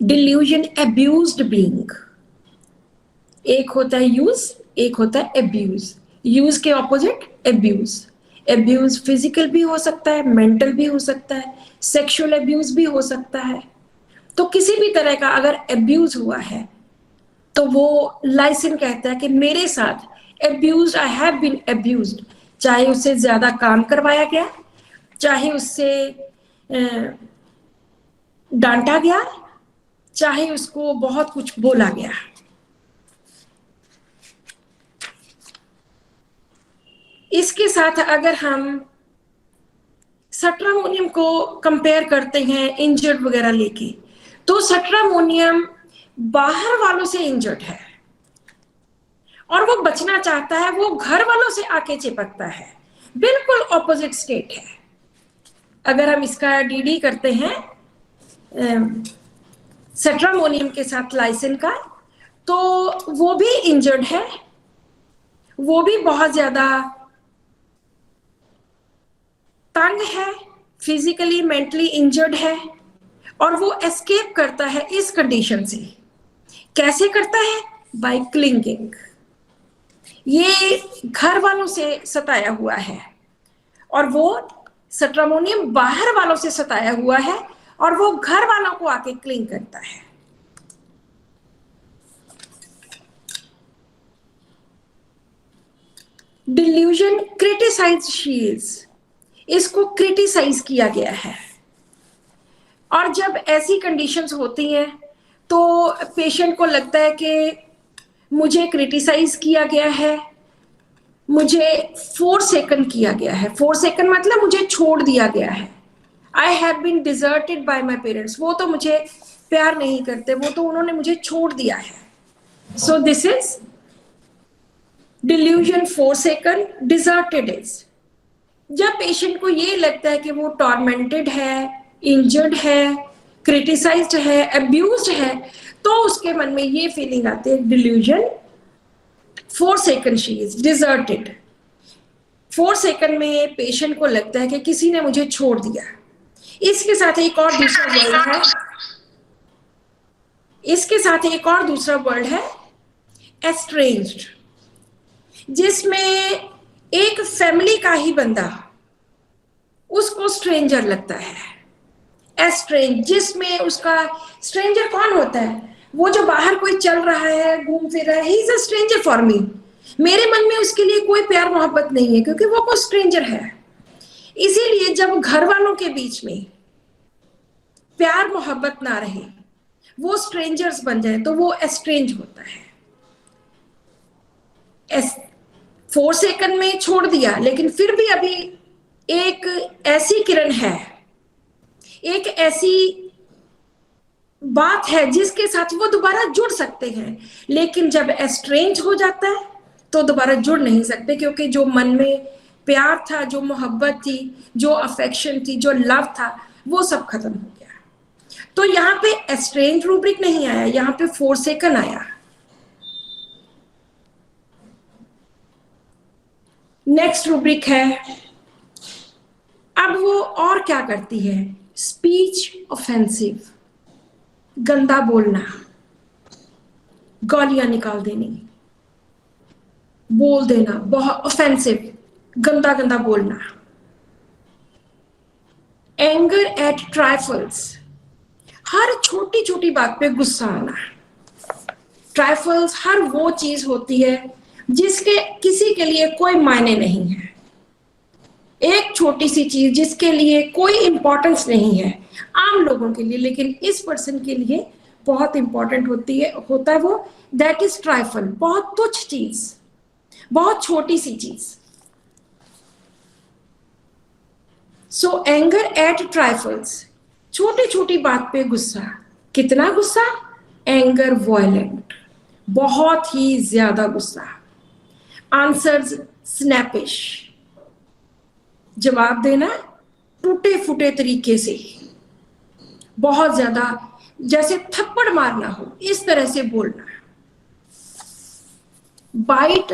S1: डिल्यूजन अब्यूज्ड बीइंग, एक होता है यूज, एक होता है अब्यूज। यूज के ऑपोजिट अब्यूज। अब्यूज फिजिकल भी हो सकता है, मेंटल भी हो सकता है, सेक्सुअल अब्यूज भी हो सकता है। तो किसी भी तरह का अगर अब्यूज हुआ है तो वो लाइसिन कहता है कि मेरे साथ abuse, I have been abused, चाहे उससे ज्यादा काम करवाया गया, चाहे उससे डांटा गया, चाहे उसको बहुत कुछ बोला गया। इसके साथ अगर हम सट्रामोनियम को कंपेयर करते हैं इंजर्ड वगैरह लेके, तो सट्रामोनियम बाहर वालों से इंजर्ड है और वो बचना चाहता है, वो घर वालों से आके चिपकता है, बिल्कुल ऑपोजिट स्टेट है। अगर हम इसका डीडी करते हैं सट्रामोनियम के साथ लाइसिन का, तो वो भी इंजर्ड है, वो भी बहुत ज्यादा तंग है, फिजिकली मेंटली इंजर्ड है, और वो एस्केप करता है इस कंडीशन से। कैसे करता है? By clinging. ये घर वालों से सताया हुआ है और वो सट्रामोनियम बाहर वालों से सताया हुआ है और वो घर वालों को आके क्लिंग करता है। डिल्यूजन क्रिटिसाइज शी इज, इसको क्रिटिसाइज किया गया है। और जब ऐसी कंडीशंस होती हैं तो पेशेंट को लगता है कि मुझे क्रिटिसाइज किया गया है, मुझे फोरसेकन किया गया है। फोरसेकन मतलब मुझे छोड़ दिया गया है। I have been deserted by my parents, वो तो मुझे प्यार नहीं करते, वो तो उन्होंने मुझे छोड़ दिया है। So this is delusion forsaken, deserted is. जब पेशेंट को ये लगता है कि वो टॉर्मेंटेड है, इंजर्ड है, क्रिटिसाइज्ड है, अब्यूज्ड है, तो उसके मन में ये फीलिंग आती है delusion forsaken, she is deserted. Forsaken में पेशेंट को लगता है कि किसी ने मुझे छोड़ दिया। इसके साथ एक और दूसरा वर्ड है, इसके साथ एक और दूसरा वर्ड है एस्ट्रेंज्ड। जिसमें एक फैमिली का ही बंदा उसको स्ट्रेंजर लगता है, एस्ट्रेंज, जिसमें उसका स्ट्रेंजर कौन होता है? वो जो बाहर कोई चल रहा है, घूम फिर रहा है, he is a stranger for me. मेरे मन में उसके लिए कोई प्यार मोहब्बत नहीं है, क्योंकि वो कोई स्ट्रेंजर है। इसीलिए जब घर वालों के बीच में प्यार मोहब्बत ना रहे, वो स्ट्रेंजर्स बन जाए, तो वो एस्ट्रेंज होता है। 4 सेकंड में छोड़ दिया, लेकिन फिर भी अभी एक ऐसी किरण है, एक ऐसी बात है जिसके साथ वो दोबारा जुड़ सकते हैं। लेकिन जब एस्ट्रेंज हो जाता है तो दोबारा जुड़ नहीं सकते, क्योंकि जो मन में प्यार था, जो मोहब्बत थी, जो अफेक्शन थी, जो लव था, वो सब खत्म हो गया। तो यहाँ पे एस्ट्रेंज रूब्रिक नहीं आया, यहाँ पे 4 सेकंड आया। नेक्स्ट रूब्रिक है, अब वो और क्या करती है? स्पीच ऑफेंसिव, गंदा बोलना, गालियां निकाल देनी, बोल देना, बहुत ऑफेंसिव, गंदा गंदा बोलना। एंगर एट ट्राइफल्स, हर छोटी छोटी बात पे गुस्सा आना। ट्राइफल्स हर वो चीज होती है जिसके किसी के लिए कोई मायने नहीं है, एक छोटी सी चीज जिसके लिए कोई इंपॉर्टेंस नहीं है आम लोगों के लिए, लेकिन इस पर्सन के लिए बहुत इंपॉर्टेंट होता है वो, दैट इज ट्राइफल, बहुत तुच्छ चीज, बहुत छोटी सी चीज। सो एंगर एट ट्राइफल्स, छोटी छोटी बात पे गुस्सा। कितना गुस्सा? एंगर वॉयलेंट, बहुत ही ज्यादा गुस्सा। आंसर्स स्नैपिश, जवाब देना टूटे फूटे तरीके से, बहुत ज्यादा, जैसे थप्पड़ मारना हो इस तरह से बोलना। बाइट,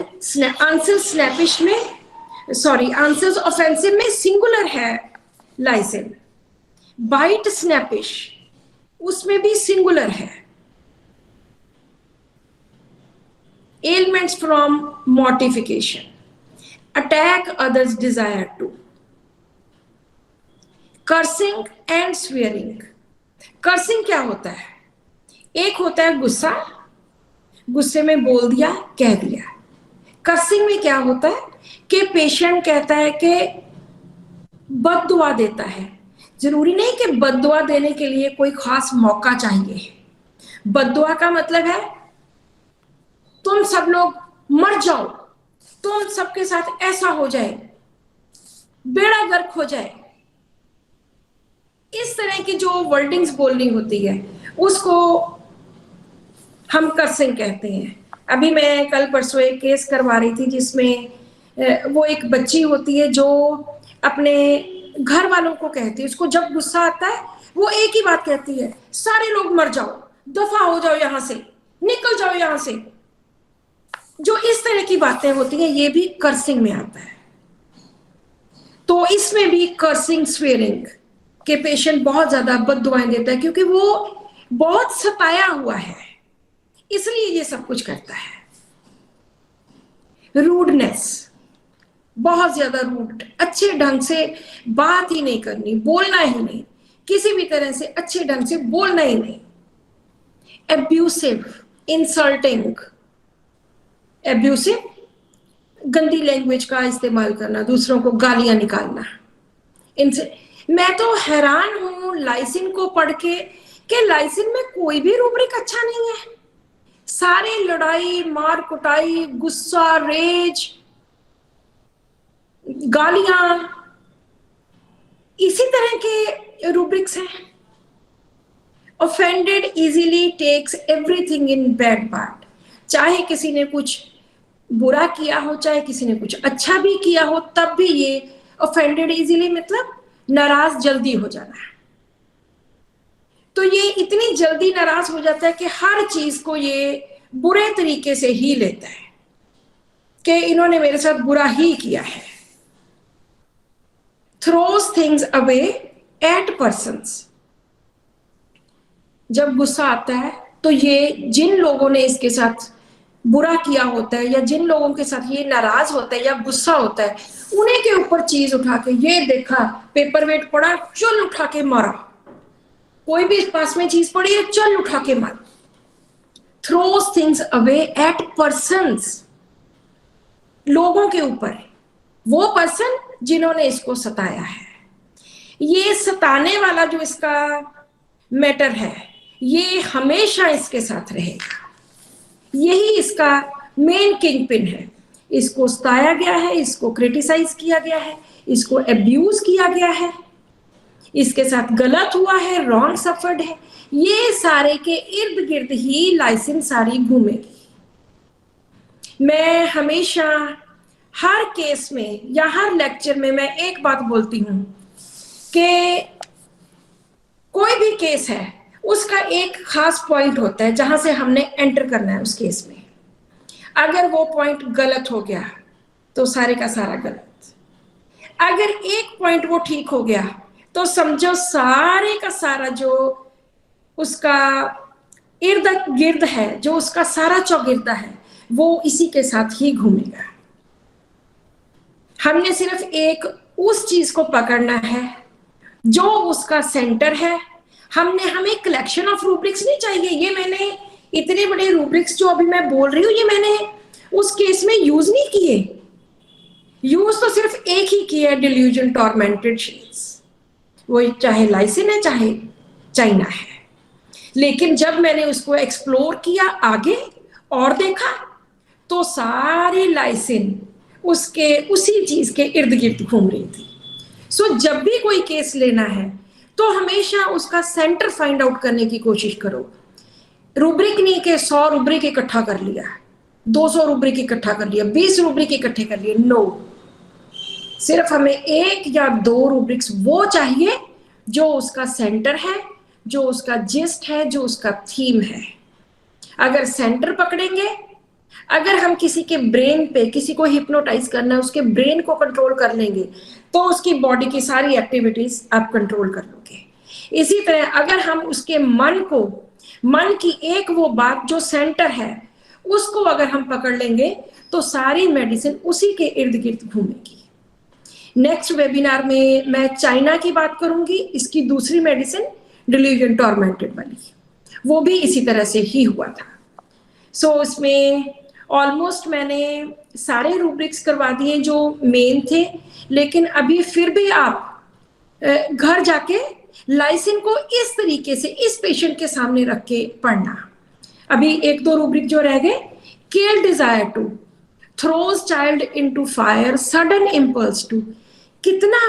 S1: आंसर स्नैपिश में, सॉरी, आंसर्स ऑफेंसिव में सिंगुलर है लाइसेन। बाइट स्नैपिश उसमें भी सिंगुलर है। Elements from mortification, attack others desire to, cursing and swearing। Cursing क्या होता है? एक होता है गुस्सा, गुस्से में बोल दिया, कह दिया। कर्सिंग में क्या होता है कि पेशेंट कहता है कि बद्दुआ देता है। जरूरी नहीं कि बद्दुआ देने के लिए कोई खास मौका चाहिए। बद्दुआ का मतलब है तुम सब लोग मर जाओ, तुम सबके साथ ऐसा हो जाए, बेड़ा गर्क हो जाए, इस तरह की जो वर्डिंग्स बोलनी होती है उसको हम कर्सिंग कहते हैं। अभी मैं कल परसों एक केस करवा रही थी जिसमें वो एक बच्ची होती है जो अपने घर वालों को कहती है, उसको जब गुस्सा आता है वो एक ही बात कहती है, सारे लोग मर जाओ, दफा हो जाओ यहां से, निकल जाओ यहां से। जो इस तरह की बातें होती हैं ये भी कर्सिंग में आता है। तो इसमें भी कर्सिंग स्वेरिंग के पेशेंट बहुत ज्यादा बद्दुआएं देता है, क्योंकि वो बहुत सताया हुआ है, इसलिए ये सब कुछ करता है। रूडनेस, बहुत ज्यादा रूड, अच्छे ढंग से बात ही नहीं करनी, बोलना ही नहीं, किसी भी तरह से अच्छे ढंग से बोलना ही नहीं। एब्यूसिव, इंसल्टिंग, एब्यूसिव, गंदी लैंग्वेज का इस्तेमाल करना, दूसरों को गालियां निकालना। इनसे मैं तो हैरान हूं लाइसिन को पढ़ के कि लाइसिन में कोई भी रूब्रिक अच्छा नहीं है। सारे लड़ाई, मार कुटाई, गुस्सा, रेज, गालियां, इसी तरह के रूब्रिक्स हैं। Offended easily takes everything in bad part, चाहे किसी ने कुछ बुरा किया हो, चाहे किसी ने कुछ अच्छा भी किया हो, तब भी ये ऑफेंडेड इजीली मतलब नाराज जल्दी हो जाना है। तो ये इतनी जल्दी नाराज हो जाता है कि हर चीज को ये बुरे तरीके से ही लेता है कि इन्होंने मेरे साथ बुरा ही किया है। Throws things away at persons, जब गुस्सा आता है तो ये जिन लोगों ने इसके साथ बुरा किया होता है या जिन लोगों के साथ ये नाराज होता है या गुस्सा होता है, उन्हीं के ऊपर चीज उठा के, ये देखा पेपर वेट पड़ा, चल उठा के मारा, कोई भी पास में चीज पड़ी है, चल उठा के मार, throws things away at persons, लोगों के ऊपर, वो पर्सन जिन्होंने इसको सताया है। ये सताने वाला जो इसका मैटर है, ये हमेशा इसके साथ रहेगा, यही इसका मेन किंग पिन है। इसको सताया गया है, इसको क्रिटिसाइज किया गया है, इसको अब्यूज किया गया है, इसके साथ गलत हुआ है, रॉन्ग सफर्ड है, ये सारे के इर्द गिर्द ही लाइसिन सारी घूमेगी। मैं हमेशा हर केस में या हर लेक्चर में मैं एक बात बोलती हूं कि कोई भी केस है, उसका एक खास पॉइंट होता है जहां से हमने एंटर करना है उस केस में। अगर वो पॉइंट गलत हो गया तो सारे का सारा गलत, अगर एक पॉइंट वो ठीक हो गया तो समझो सारे का सारा जो उसका इर्द गिर्द है, जो उसका सारा चौगिर्दा है, वो इसी के साथ ही घूमेगा। हमने सिर्फ एक उस चीज को पकड़ना है जो उसका सेंटर है। हमें कलेक्शन ऑफ रूब्रिक्स नहीं चाहिए। ये मैंने इतने बड़े रूब्रिक्स जो अभी मैं बोल रही हूँ, ये मैंने उस केस में यूज नहीं किए। यूज तो सिर्फ एक ही किया है, डिल्यूजन टॉर्मेंटेड शेड्स, वो चाहे लाइसिन है चाहे चाइना है। लेकिन जब मैंने उसको एक्सप्लोर किया आगे और देखा तो सारी लाइसिन उसके उसी चीज के इर्द गिर्द घूम रही थी। सो जब भी कोई केस लेना है तो हमेशा उसका सेंटर फाइंड आउट करने की कोशिश करो। रूब्रिक नहीं के 100 रूब्रिक इकट्ठा कर लिया, 200 रूब्रिक इकट्ठा कर लिया, 20 रूब्रिक इकट्ठे कर लिए, नो। सिर्फ हमें 1 या 2 रूब्रिक्स वो चाहिए जो उसका सेंटर है, जो उसका जिस्ट है, जो उसका थीम है। अगर सेंटर पकड़ेंगे, अगर हम किसी के ब्रेन पे, किसी को हिप्नोटाइज करना है, उसके ब्रेन को कंट्रोल कर लेंगे तो उसकी बॉडी की सारी एक्टिविटीज आप कंट्रोल कर लोगे। इसी तरह अगर हम उसके मन की एक वो बात जो सेंटर है, उसको अगर हम पकड़ लेंगे तो सारी मेडिसिन उसी के इर्द गिर्द घूमेगी। नेक्स्ट वेबिनार में मैं चाइना की बात करूंगी, इसकी दूसरी मेडिसिन डिल्यूजन टॉर्मेंटेड वाली, वो भी इसी तरह से ही हुआ था। सो इसमें ऑलमोस्ट मैंने सारे रूब्रिक्स करवा दिए जो मेन थे, लेकिन अभी फिर भी आप घर जाके लाइसिन को इस तरीके से इस पेशेंट के सामने रख के पढ़ना। अभी 1-2 रूब्रिक जो रह गए, kill desire to, throws child into fire, sudden impulse to, कितना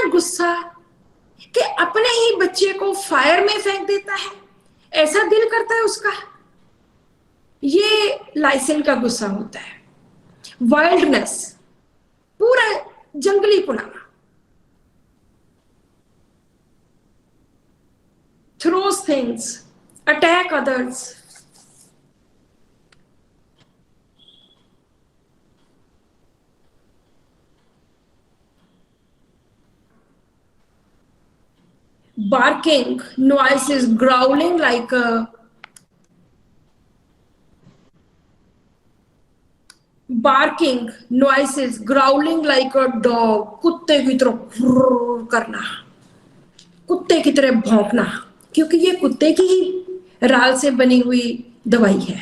S1: गुस्सा कि अपने ही बच्चे को फायर में फेंक देता है, ऐसा दिल करता है उसका, ये लाइसिन का गुस्सा होता है। वाइल्डनेस, पूरा जंगलीपना, throws things, attack others, barking noises, growling like a barking noises, growling like a dog, कुत्ते की तरह करना, कुत्ते की तरह भौंकना, क्योंकि ये कुत्ते की ही राल से बनी हुई दवाई है।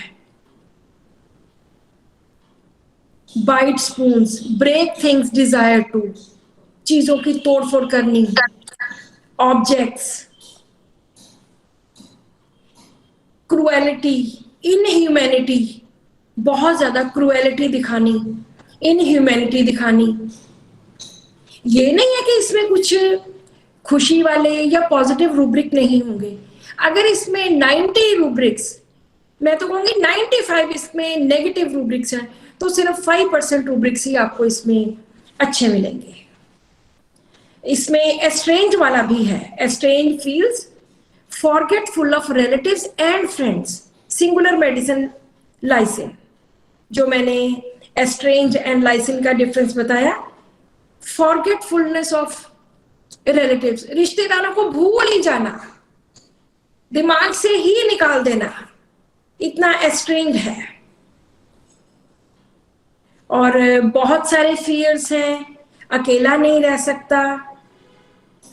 S1: Bite spoons, break things, desire to, चीजों की तोड़फोड़ करनी, ऑब्जेक्ट्स, क्रुएलिटी, इनह्यूमैनिटी, बहुत ज्यादा क्रुएलिटी दिखानी, इनह्यूमैनिटी दिखानी। ये नहीं है कि इसमें कुछ खुशी वाले या पॉजिटिव रूब्रिक नहीं होंगे। अगर इसमें 90 रूब्रिक्स, मैं तो कहूंगी 95 इसमें नेगेटिव रूब्रिक्स हैं, तो सिर्फ 5% रूब्रिक्स ही आपको इसमें अच्छे मिलेंगे। इसमें एस्ट्रेंज वाला भी है, estrange feels, forgetful of relatives and friends, singular medicine lysine, जो मैंने एस्ट्रेंज एंड लाइसिन का डिफरेंस बताया। फॉरगेटफुलनेस ऑफ रिलेटिव्स, रिश्तेदारों को भूल ही जाना, दिमाग से ही निकाल देना, इतना एस्ट्रेंड है, और बहुत सारे फियर्स हैं। अकेला नहीं रह सकता,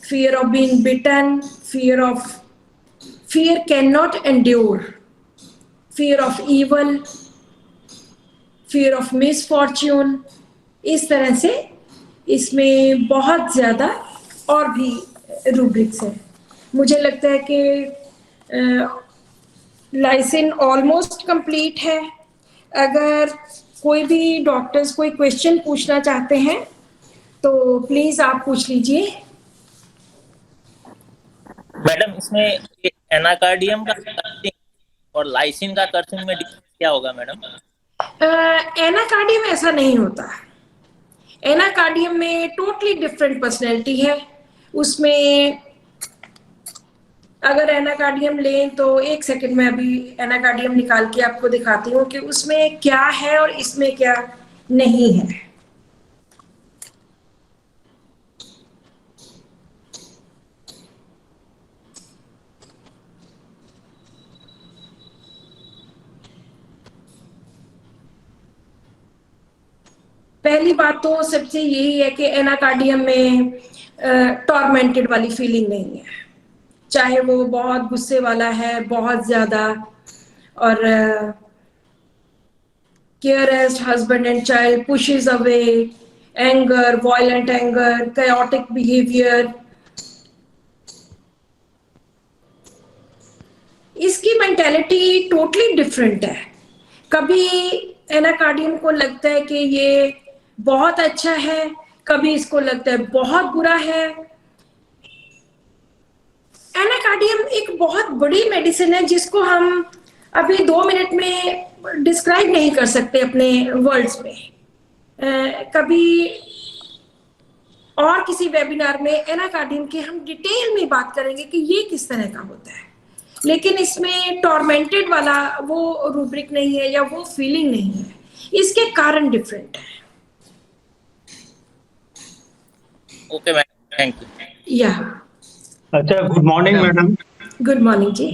S1: fear of being bitten, fear cannot endure, fear of evil, fear of misfortune। इस तरह से इसमें बहुत ज्यादा और भी रूब्रिक्स है। मुझे लगता है कि लाइसेंस ऑलमोस्ट कंप्लीट है। अगर कोई भी डॉक्टर्स कोई क्वेश्चन पूछना चाहते हैं तो प्लीज आप पूछ लीजिए।
S2: मैडम, इसमें एनाकार्डियम का कर्सिंग और लाइसिन का कर्सिंग में डिफरेंस क्या होगा मैडम?
S1: एनाकार्डियम ऐसा नहीं होता। एनाकार्डियम में टोटली डिफरेंट पर्सनैलिटी है। उसमें अगर एनाकार्डियम लें तो एक सेकंड में अभी एनाकार्डियम निकाल के आपको दिखाती हूँ कि उसमें क्या है और इसमें क्या नहीं है। पहली बात तो सबसे यही है कि एनाकार्डियम में टॉर्मेंटेड वाली फीलिंग नहीं है, चाहे वो बहुत गुस्से वाला है बहुत ज्यादा, और careless husband and child, pushes away, anger, violent anger, chaotic behaviour. इसकी मेंटेलिटी टोटली डिफरेंट है। कभी एनाकार्डियम को लगता है कि ये बहुत अच्छा है, कभी इसको लगता है बहुत बुरा है। एनाकार्डियम एक बहुत बड़ी मेडिसिन है जिसको हम अभी 2 मिनट में डिस्क्राइब नहीं कर सकते अपने वर्ड्स में। कभी और किसी वेबिनार में एनाकार्डियम की हम डिटेल में बात करेंगे कि ये किस तरह का होता है, लेकिन इसमें टॉर्मेंटेड वाला वो रूब्रिक नहीं है या वो फीलिंग नहीं है। इसके कारण डिफरेंट है।
S2: Okay madam, thank you.
S1: या
S3: अच्छा, good morning madam.
S1: Good morning ji.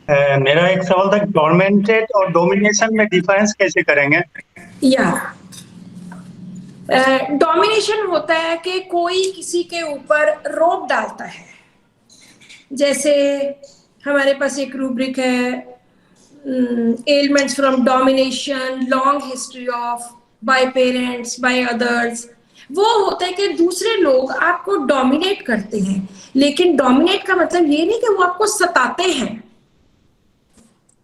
S3: मेरा एक सवाल था, टॉर्मेंटेड और डोमिनेशन में डिफरेंस कैसे करेंगे?
S1: या डोमिनेशन होता है कि कोई किसी के ऊपर रोक डालता है। जैसे हमारे पास एक रूब्रिक है, elements from domination, long history of, bye parents, by others. वो होता है कि दूसरे लोग आपको डोमिनेट करते हैं, लेकिन डोमिनेट का मतलब ये नहीं कि वो आपको सताते हैं।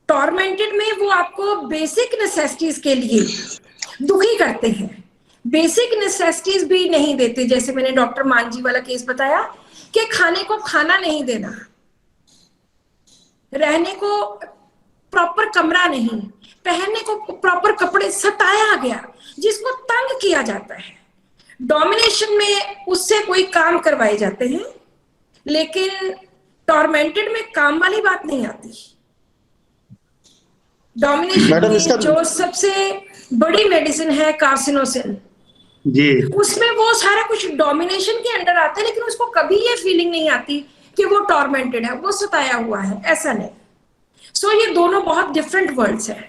S1: टॉर्मेंटेड में वो आपको बेसिक नेसेसिटीज के लिए दुखी करते हैं, बेसिक नेसेसिटीज भी नहीं देते। जैसे मैंने डॉक्टर मांझी वाला केस बताया कि खाने को खाना नहीं देना, रहने को प्रॉपर कमरा नहीं, पहनने को प्रॉपर कपड़े, सताया गया, जिसको तंग किया जाता है। डोमिनेशन में उससे कोई काम करवाए जाते हैं, लेकिन टॉर्मेंटेड में काम वाली बात नहीं आती। डोमिनेशन में जो सबसे बड़ी मेडिसिन है कार्सिनोसिन
S3: जी,
S1: उसमें वो सारा कुछ डोमिनेशन के अंडर आता है, लेकिन उसको कभी ये फीलिंग नहीं आती कि वो टॉर्मेंटेड है, वो सताया हुआ है, ऐसा नहीं। सो ये दोनों बहुत डिफरेंट वर्ड्स हैं।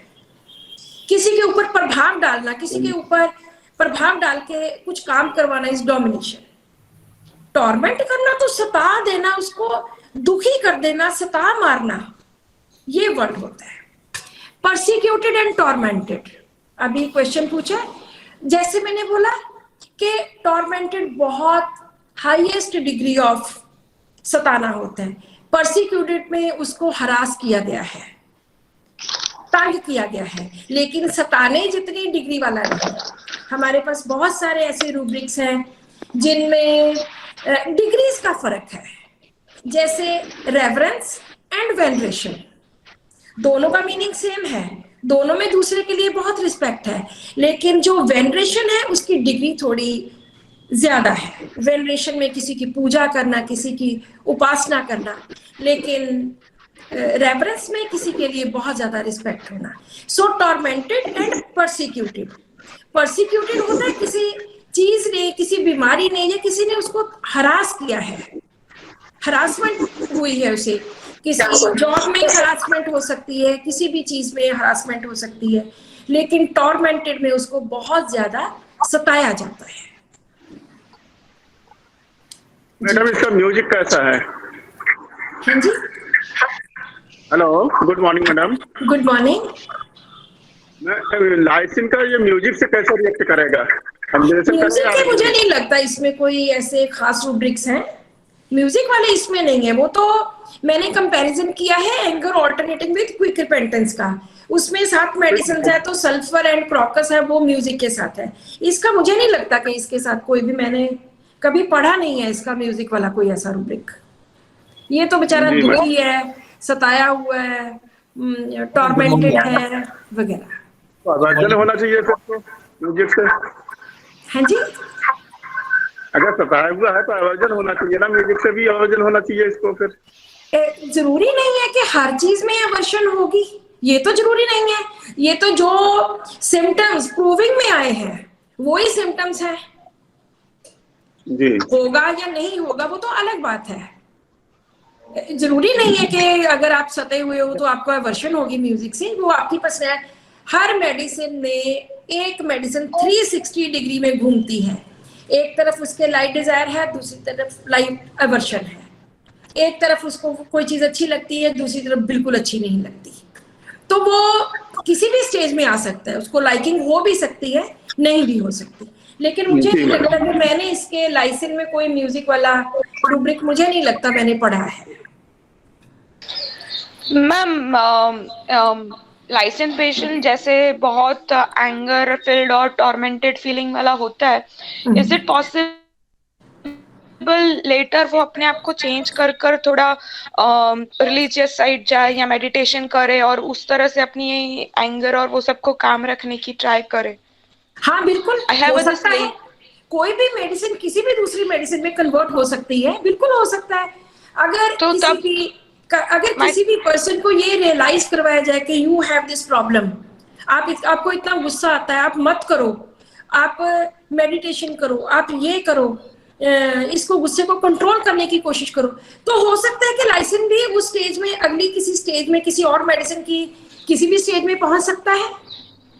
S1: किसी के ऊपर प्रभाव डालना, किसी के ऊपर प्रभाव डाल के कुछ काम करवाना इस डोमिनेशन। टॉर्मेंट करना तो सता देना, उसको दुखी कर देना, सता मारना, ये वर्ड होता है। परसिक्यूटेड एंड टॉर्मेंटेड, अभी क्वेश्चन पूछा, जैसे मैंने बोला कि टॉर्मेंटेड बहुत हाईएस्ट डिग्री ऑफ सताना होता है, परसिक्यूटेड में उसको हरास किया गया है, तंग किया गया है, लेकिन सताने जितनी डिग्री वाला नहीं। हमारे पास बहुत सारे ऐसे रूब्रिक्स हैं जिनमें डिग्रीज का फर्क है, जैसे रेवरेंस एंड वेनरेशन, दोनों का मीनिंग सेम है, दोनों में दूसरे के लिए बहुत रिस्पेक्ट है, लेकिन जो वेनरेशन है उसकी डिग्री थोड़ी ज्यादा है। वेनरेशन में किसी की पूजा करना, किसी की उपासना करना, लेकिन रेफरेंस में किसी के लिए बहुत ज्यादा रिस्पेक्ट होना। सो टॉर्मेंटेड एंड परसिक्यूटेड। परसिक्यूटेड होता है किसी चीज ने, किसी बीमारी ने या किसी ने उसको हरास किया है, हरासमेंट हुई है उसे, किसी जॉब में हरासमेंट हो सकती है, किसी भी चीज में हरासमेंट हो सकती है, लेकिन टॉर्मेंटेड में उसको बहुत ज्यादा सताया जाता है।
S4: मैडम इसका म्यूजिक कैसा है?
S1: हाँ जी,
S4: hello, good morning madam.
S1: Good morning.
S4: लाइसिन का ये म्यूजिक से कैसे रिएक्ट करेगा?
S1: म्यूजिक के मुझे नहीं लगता इसमें कोई ऐसे खास रूब्रिक्स हैं, म्यूजिक वाले इसमें नहीं है। वो तो मैंने कंपैरिजन किया है anger alternating with quick repentance का, उसमें 7 मेडिसिन है, तो सल्फर एंड क्रोकस है, वो म्यूजिक के साथ है। इसका मुझे नहीं लगता कि इसके साथ कोई भी, मैंने कभी पढ़ा नहीं है इसका म्यूजिक वाला कोई ऐसा रूब्रिक। ये तो बेचारा दुखी है, सताया हुआ है, टॉर्मेंटेड है वगैरह।
S4: अवर्जन होना चाहिए फिर तो म्यूजिक से।
S1: हाँ जी,
S4: अगर सताया हुआ है तो अवर्जन होना चाहिए ना, म्यूजिक से भी अवर्जन होना चाहिए इसको फिर।
S1: जरूरी नहीं है कि हर चीज में अवर्शन होगी, ये तो जरूरी नहीं है। ये तो जो सिम्टम्स प्रूविंग में आए हैं वही सिम्टम्स है
S4: जी।
S1: होगा या नहीं होगा वो तो अलग बात है। जरूरी नहीं है कि अगर आप सते हुए हो तो आपको अवर्शन होगी म्यूजिक से, वो आपकी पसंद है। हर मेडिसिन में एक मेडिसिन 360 डिग्री में घूमती है, एक तरफ उसके लाइट डिजायर है, दूसरी तरफ लाइट अवर्शन है। एक तरफ उसको कोई चीज अच्छी लगती है, दूसरी तरफ बिल्कुल अच्छी नहीं लगती। तो वो किसी भी स्टेज में आ सकता है, उसको लाइकिंग हो भी सकती है, नहीं भी हो सकती। लेकिन मुझे नहीं लगता कि मैंने इसके लाइसिन में कोई म्यूजिक वाला रूब्रिक, मुझे नहीं लगता मैंने पढ़ा है।
S5: मैम लाइसेंस पेशेंट जैसे बहुत एंगर फिल्ड और टॉर्मेंटेड फीलिंग वाला होता है, इज इट पॉसिबल लेटर वो अपने आप को चेंज कर थोड़ा रिलीजियस साइड जाए या मेडिटेशन करे और उस तरह से अपनी एंगर और वो सबको काम रखने की ट्राई करे?
S1: हाँ बिल्कुल हो सकता है। कोई भी मेडिसिन किसी भी दूसरी मेडिसिन में कन्वर्ट हो सकती है, बिल्कुल हो सकता है। अगर तो किसी भी पर्सन को ये रियलाइज करवाया जाए कि यू हैव दिस प्रॉब्लम, आपको इतना गुस्सा आता है, आप मत करो, आप मेडिटेशन करो, आप ये करो, इसको गुस्से को कंट्रोल करने की कोशिश करो, तो हो सकता है कि लाइसिन भी उस स्टेज में, अगली किसी स्टेज में, किसी और मेडिसिन की किसी भी स्टेज में पहुंच सकता है।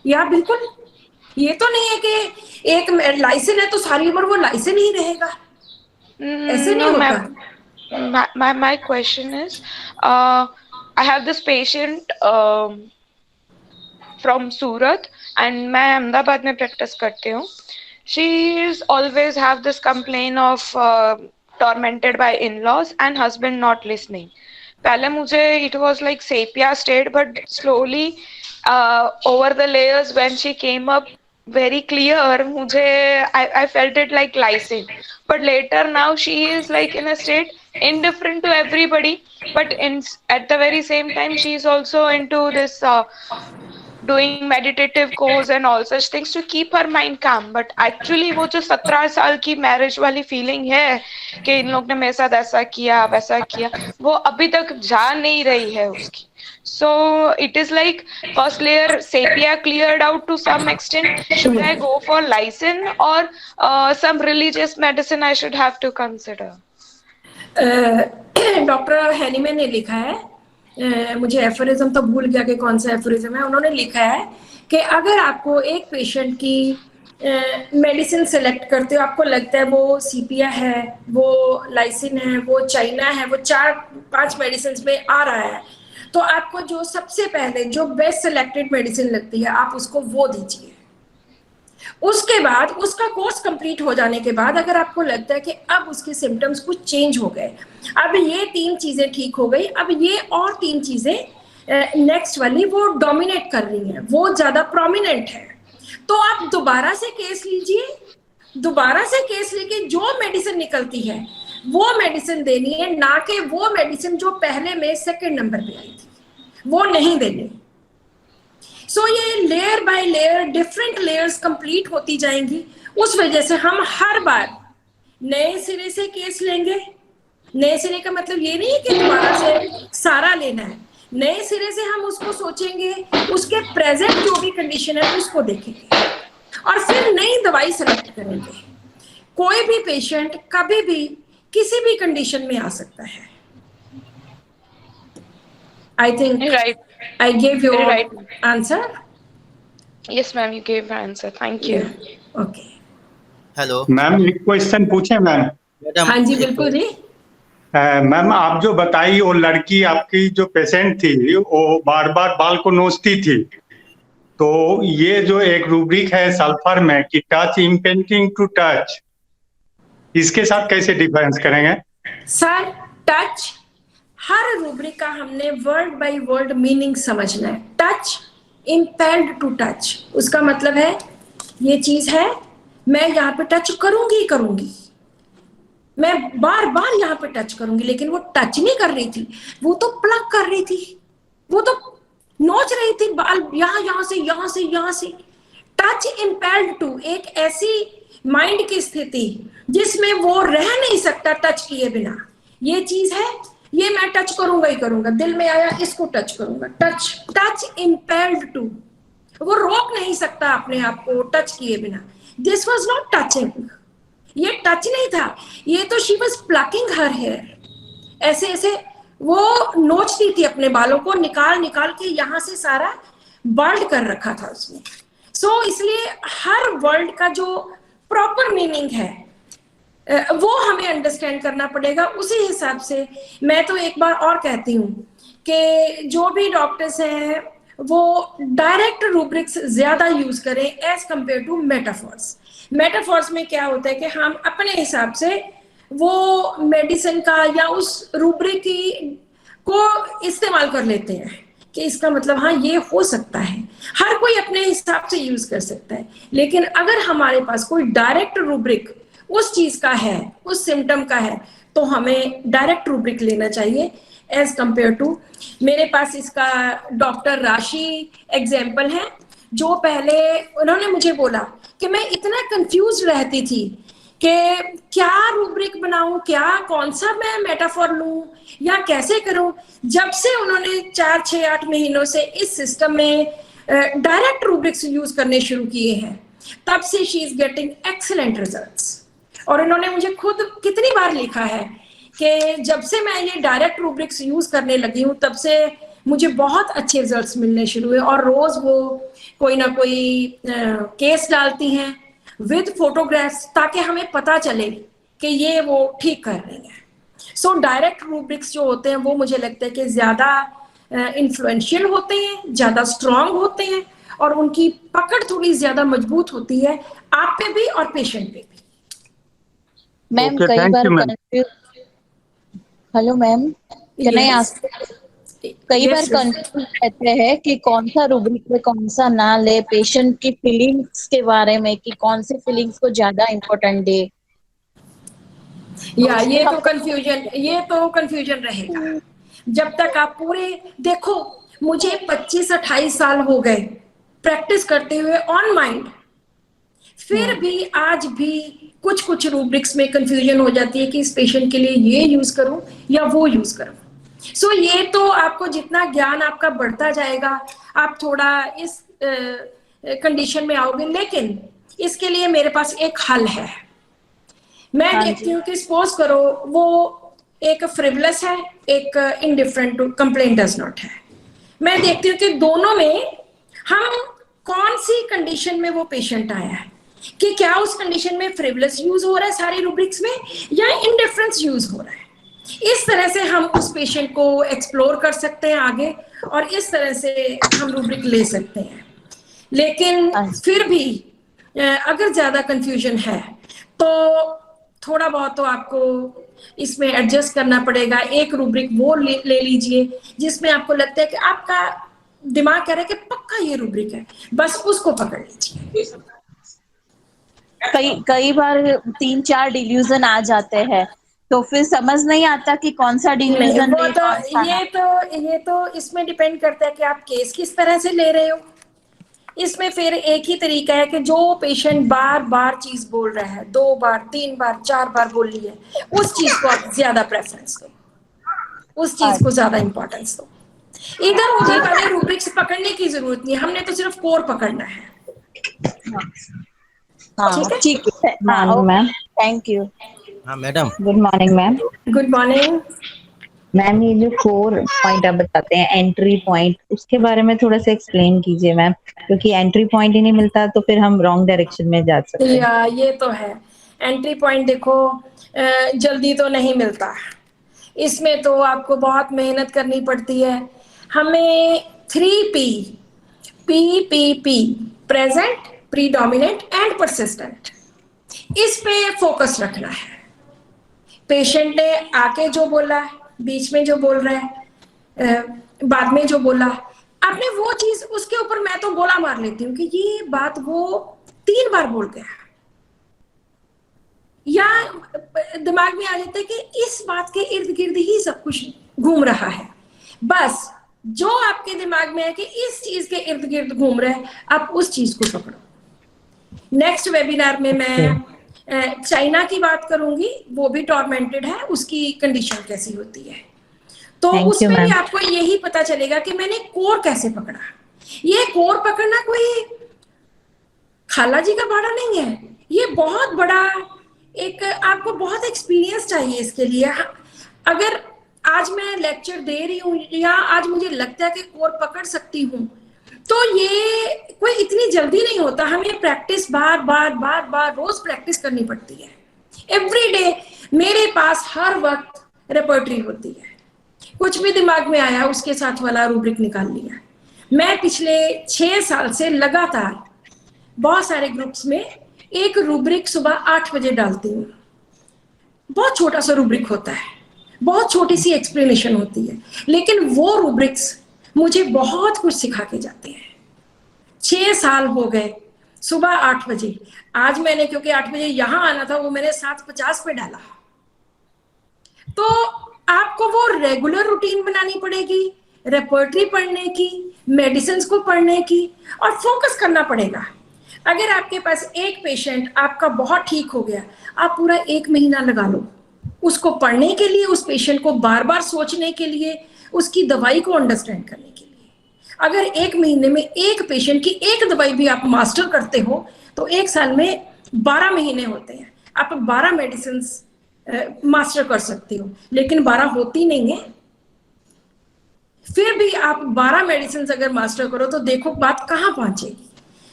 S1: या बिल्कुल, ये तो नहीं है कि एक लाइसिन है तो सारी उम्र वो लाइसिन ही रहेगा, ऐसे नहीं होता।
S5: My question is, I have this patient from Surat and मैं अहमदाबाद में प्रैक्टिस करती हूँ. She is always have this complaint of tormented by in-laws and husband not listening. पहले मुझे it was like sepia state, but slowly over the layers when she came up very clear, मुझे I felt it like lysine. But later now she is like in a state indifferent to everybody, but at the very same time she is also into this doing meditative course and all such things to keep her mind calm. But actually वो जो 17 साल की marriage वाली feeling है कि इन लोग ने मेरे साथ ऐसा किया वैसा किया, वो अभी तक जा नहीं रही है उसकी. So it is like first layer sepia cleared out to some extent. Should I go for lysine or some religious medicine I should have to consider?
S1: Doctor Hahnemann ने लिखा है, मुझे एफोरिज्म तो भूल गया कि कौन सा एफोरिज्म है, उन्होंने लिखा है कि अगर आपको एक पेशेंट की मेडिसिन सेलेक्ट करते हो, आपको लगता है वो सीपिया है, वो लाइसिन है, वो चाइना है, वो 4-5 मेडिसिन में आ रहा है, तो आपको जो सबसे पहले जो बेस्ट सिलेक्टेड मेडिसिन लगती है आप उसको वो दीजिए। उसके बाद उसका कोर्स कंप्लीट हो जाने के बाद अगर आपको लगता है कि अब उसके सिम्टम्स कुछ चेंज हो गए, अब ये 3 चीजें ठीक हो गई, अब ये और 3 चीजें नेक्स्ट वाली वो डोमिनेट कर रही हैं, वो ज्यादा प्रोमिनेंट है, तो आप दोबारा से केस लीजिए, दोबारा से केस लेके जो मेडिसिन निकलती है वो मेडिसिन देनी है, ना कि वो मेडिसिन जो पहले में सेकंड नंबर पे आई थी वो नहीं देनी। सो ये layer by layer different layers complete होती जाएंगी, उस वजह से हम हर बार नए सिरे से केस लेंगे। नए सिरे का मतलब ये नहीं है कि दोबारा से सारा लेना है, नए सिरे से हम उसको सोचेंगे, उसके प्रेजेंट जो भी कंडीशन है उसको देखेंगे और फिर नई दवाई सेलेक्ट करेंगे। कोई भी पेशेंट कभी भी किसी भी कंडीशन में आ सकता है, I think
S5: Right.
S1: I gave your
S5: Very right.
S1: answer.
S5: Yes, ma'am, you gave your answer. Thank you.
S1: Yeah. Okay.
S6: Hello
S3: ma'am एक क्वेश्चन पूछे मैम?
S6: मैडम,
S1: हाँ जी,
S6: एक
S1: बिल्कुल जी।
S3: मैम आप जो बताई वो लड़की आपकी जो पेशेंट थी वो बार बार बाल को नोचती थी, तो ये जो एक रूब्रिक है सल्फर में कि टच इम्पेंटिंग टू टच, इसके साथ कैसे डिफरेंस करेंगे?
S1: सर, टच हर रूब्रिक का हमने वर्ड बाय वर्ड मीनिंग समझना है। टच, इम्पेल्ड टू टच, उसका मतलब है ये चीज है, मैं यहाँ पे टच करूंगी, मैं बार बार यहाँ पे टच करूंगी, लेकिन वो टच नहीं कर रही थी, वो तो प्लग कर रही थी, वो तो नोच रही थी बाल यहाँ से। टच इम्पेल्ड टू एक ऐसी माइंड की स्थिति जिसमें वो रह नहीं सकता टच किए बिना। ये चीज है, ये मैं टच करूंगा ही करूंगा, दिल में आया इसको टच करूंगा। टच इम्पेल्ड टू, वो रोक नहीं सकता अपने आप को टच किए बिना। दिस वॉज नॉट टचिंग, ये टच नहीं था, ये तो she was plucking her hair. ऐसे वो नोचती थी अपने बालों को, निकाल के यहाँ से सारा बर्ड कर रखा था उसने। सो इसलिए हर वर्ड का जो प्रॉपर मीनिंग है वो हमें अंडरस्टैंड करना पड़ेगा। उसी हिसाब से मैं तो एक बार और कहती हूँ कि जो भी डॉक्टर्स हैं वो डायरेक्ट रूब्रिक्स ज्यादा यूज करें as compare to metaphors. Metaphors में क्या होता है कि हम अपने हिसाब से वो मेडिसिन का या उस रूब्रिक को इस्तेमाल कर लेते हैं कि इसका मतलब हाँ ये हो सकता है, हर कोई अपने हिसाब से यूज कर सकता है। लेकिन अगर हमारे पास कोई डायरेक्ट रूब्रिक उस चीज का है, उस सिम्टम का है, तो हमें डायरेक्ट रूब्रिक लेना चाहिए एज कंपेयर टू। मेरे पास इसका डॉक्टर राशि एग्जाम्पल है, जो पहले उन्होंने मुझे बोला कि मैं इतना कंफ्यूज रहती थी कि क्या रूब्रिक बनाऊं, क्या कौन सा मैं मेटाफॉर लूं या कैसे करूं। जब से उन्होंने 4-6-8 महीनों से इस सिस्टम में डायरेक्ट रूब्रिक्स यूज करने शुरू किए हैं, तब से she is getting excellent results. और इन्होंने मुझे खुद कितनी बार लिखा है कि जब से मैं ये डायरेक्ट रूब्रिक्स यूज करने लगी हूँ तब से मुझे बहुत अच्छे रिजल्ट्स मिलने शुरू हुए। और रोज वो कोई ना कोई केस डालती हैं विद फोटोग्राफ्स, ताकि हमें पता चले कि ये वो ठीक कर रही हैं। सो डायरेक्ट रूब्रिक्स जो होते हैं वो मुझे लगता है कि ज्यादा इन्फ्लुएंशियल होते हैं, ज्यादा स्ट्रांग होते हैं, और उनकी पकड़ थोड़ी ज्यादा मजबूत होती है आप पे भी और पेशेंट पे भी।
S7: मैम
S3: Okay,
S7: कई
S3: thank
S7: bar
S3: you, ma'am.
S7: Hello ma'am, can I
S1: Yes.
S7: Ask? कई
S1: Yes,
S7: बार
S1: yes.
S7: कंफ्यूज रहते हैं कि कौन सा रूब्रिक में कौन सा ना ले, पेशेंट की फीलिंग्स के बारे में कि कौन सी फीलिंग्स को ज्यादा इम्पोर्टेंट दे।
S1: या ये तो कंफ्यूजन रहेगा जब तक आप पूरे देखो। मुझे 25-28 साल हो गए प्रैक्टिस करते हुए ऑन माइंड, फिर भी आज भी कुछ रूब्रिक्स में कंफ्यूजन हो जाती है कि इस पेशेंट के लिए ये यूज करूं या वो यूज करूं। सो ये तो आपको जितना ज्ञान आपका बढ़ता जाएगा आप थोड़ा इस कंडीशन में आओगे। लेकिन इसके लिए मेरे पास एक हल है। मैं देखती हूँ कि सपोज करो वो एक फ्रिवलेस है, एक indifferent to complaint does not है। मैं देखती हूँ कि दोनों में हम कौन सी कंडीशन में वो पेशेंट आया है, कि क्या उस कंडीशन में फ्रिवलेस यूज हो रहा है सारे रूब्रिक्स में या इनडिफरेंस यूज हो रहा है। इस तरह से हम उस पेशेंट को एक्सप्लोर कर सकते हैं आगे, और इस तरह से हम रूब्रिक ले सकते हैं। लेकिन फिर भी अगर ज्यादा कंफ्यूजन है तो थोड़ा बहुत तो आपको इसमें एडजस्ट करना पड़ेगा। एक रूब्रिक वो ले लीजिए जिसमें आपको लगता है कि आपका दिमाग कह रहा है कि पक्का ये रूब्रिक है, बस उसको पकड़ लीजिए।
S7: कई बार 3-4 डिल्यूजन आ जाते हैं तो फिर समझ नहीं आता कि कौन सा डिल्यूजन ले, कौन सा ना।
S1: ये तो इसमें डिपेंड करता है कि आप केस किस तरह से ले रहे हो। इसमें फिर एक ही तरीका है कि जो पेशेंट बार बार चीज बोल रहा है, 2 बार 3 बार 4 बार बोल रही है, उस चीज को आप ज्यादा प्रेफरेंस दो, उस चीज को ज्यादा इंपॉर्टेंस दो। इधर उधर वाले रूब्रिक्स पकड़ने की जरूरत नहीं है, हमने तो सिर्फ कोर पकड़ना है।
S7: ठीक है मैम, थैंक यू।
S6: हाँ madam,
S7: good morning ma'am.
S1: Good morning.
S6: Ma'am ये जो 4 पॉइंट आप बताते हैं एंट्री पॉइंट, उसके बारे में थोड़ा सा एक्सप्लेन कीजिए मैम, क्योंकि एंट्री पॉइंट ही नहीं मिलता तो फिर हम रॉन्ग डायरेक्शन में जा सकते हैं।
S1: या ये तो है, एंट्री पॉइंट देखो जल्दी तो नहीं मिलता, इसमें तो आपको बहुत मेहनत करनी पड़ती है। हमें 3P PPP present, predominant and persistent, इस पे फोकस रखना है। पेशेंट ने आके जो बोला, बीच में जो बोल रहा है, बाद में जो बोला, आपने वो चीज उसके ऊपर मैं तो गोला मार लेती हूँ कि ये बात वो 3 बार बोल गया, या दिमाग में आ जाता है कि इस बात के इर्द गिर्द ही सब कुछ घूम रहा है। बस जो आपके दिमाग में है कि इस चीज के इर्द गिर्द घूम रहा है, आप उस चीज को पकड़ो। नेक्स्ट वेबिनार में मैं चाइना की बात करूंगी, वो भी टॉर्मेंटेड है, उसकी कंडीशन कैसी होती है, तो उसमें भी आपको यही पता चलेगा कि मैंने कोर कैसे पकड़ा। ये कोर पकड़ना कोई खाला जी का भाड़ा नहीं है, ये बहुत बड़ा एक, आपको बहुत एक्सपीरियंस चाहिए इसके लिए। अगर आज मैं लेक्चर दे रही हूँ या आज मुझे लगता है कि कोर पकड़ सकती हूँ, तो ये कोई इतनी जल्दी नहीं होता, हमें प्रैक्टिस बार बार बार बार रोज प्रैक्टिस करनी पड़ती है। एवरी डे मेरे पास हर वक्त रेपर्टरी होती है, कुछ भी दिमाग में आया उसके साथ वाला रूब्रिक निकाल लिया। मैं पिछले 6 साल से लगातार बहुत सारे ग्रुप्स में एक रूब्रिक सुबह 8 बजे डालती हूँ। बहुत छोटा सा रूब्रिक होता है, बहुत छोटी सी एक्सप्लेनेशन होती है, लेकिन वो रूब्रिक्स मुझे बहुत कुछ सिखा के जाते हैं। 6 साल हो गए, सुबह 8 बजे। आज मैंने, क्योंकि 8 बजे यहां आना था, वो मैंने 7:50 पे डाला। तो आपको वो रेगुलर रूटीन बनानी पड़ेगी, रेपर्टरी पढ़ने की, मेडिसिन को पढ़ने की, और फोकस करना पड़ेगा। अगर आपके पास एक पेशेंट आपका बहुत ठीक हो गया, आप पूरा 1 महीना लगा लो उसको पढ़ने के लिए, उस पेशेंट को बार बार सोचने के लिए, उसकी दवाई को अंडरस्टैंड करने के लिए। अगर 1 महीने में एक पेशेंट की एक दवाई भी आप मास्टर करते हो, तो 1 साल में 12 महीने होते हैं, आप 12 मेडिसिन मास्टर कर सकते हो। लेकिन 12 होती नहीं है, फिर भी आप 12 मेडिसिन अगर मास्टर करो तो देखो बात कहाँ पहुंचेगी।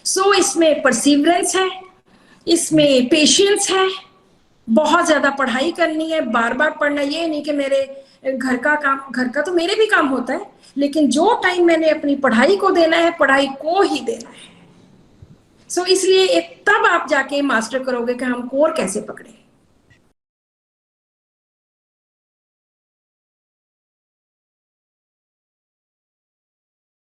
S1: सो इसमें परसिवरेंस है, इसमें पेशेंस है, बहुत ज्यादा पढ़ाई करनी है, बार बार पढ़ना। ये नहीं कि मेरे घर का काम, घर का तो मेरे भी काम होता है, लेकिन जो टाइम मैंने अपनी पढ़ाई को देना है, पढ़ाई को ही देना है। सो इसलिए तब आप जाके मास्टर करोगे कि हम कोर कैसे पकड़े।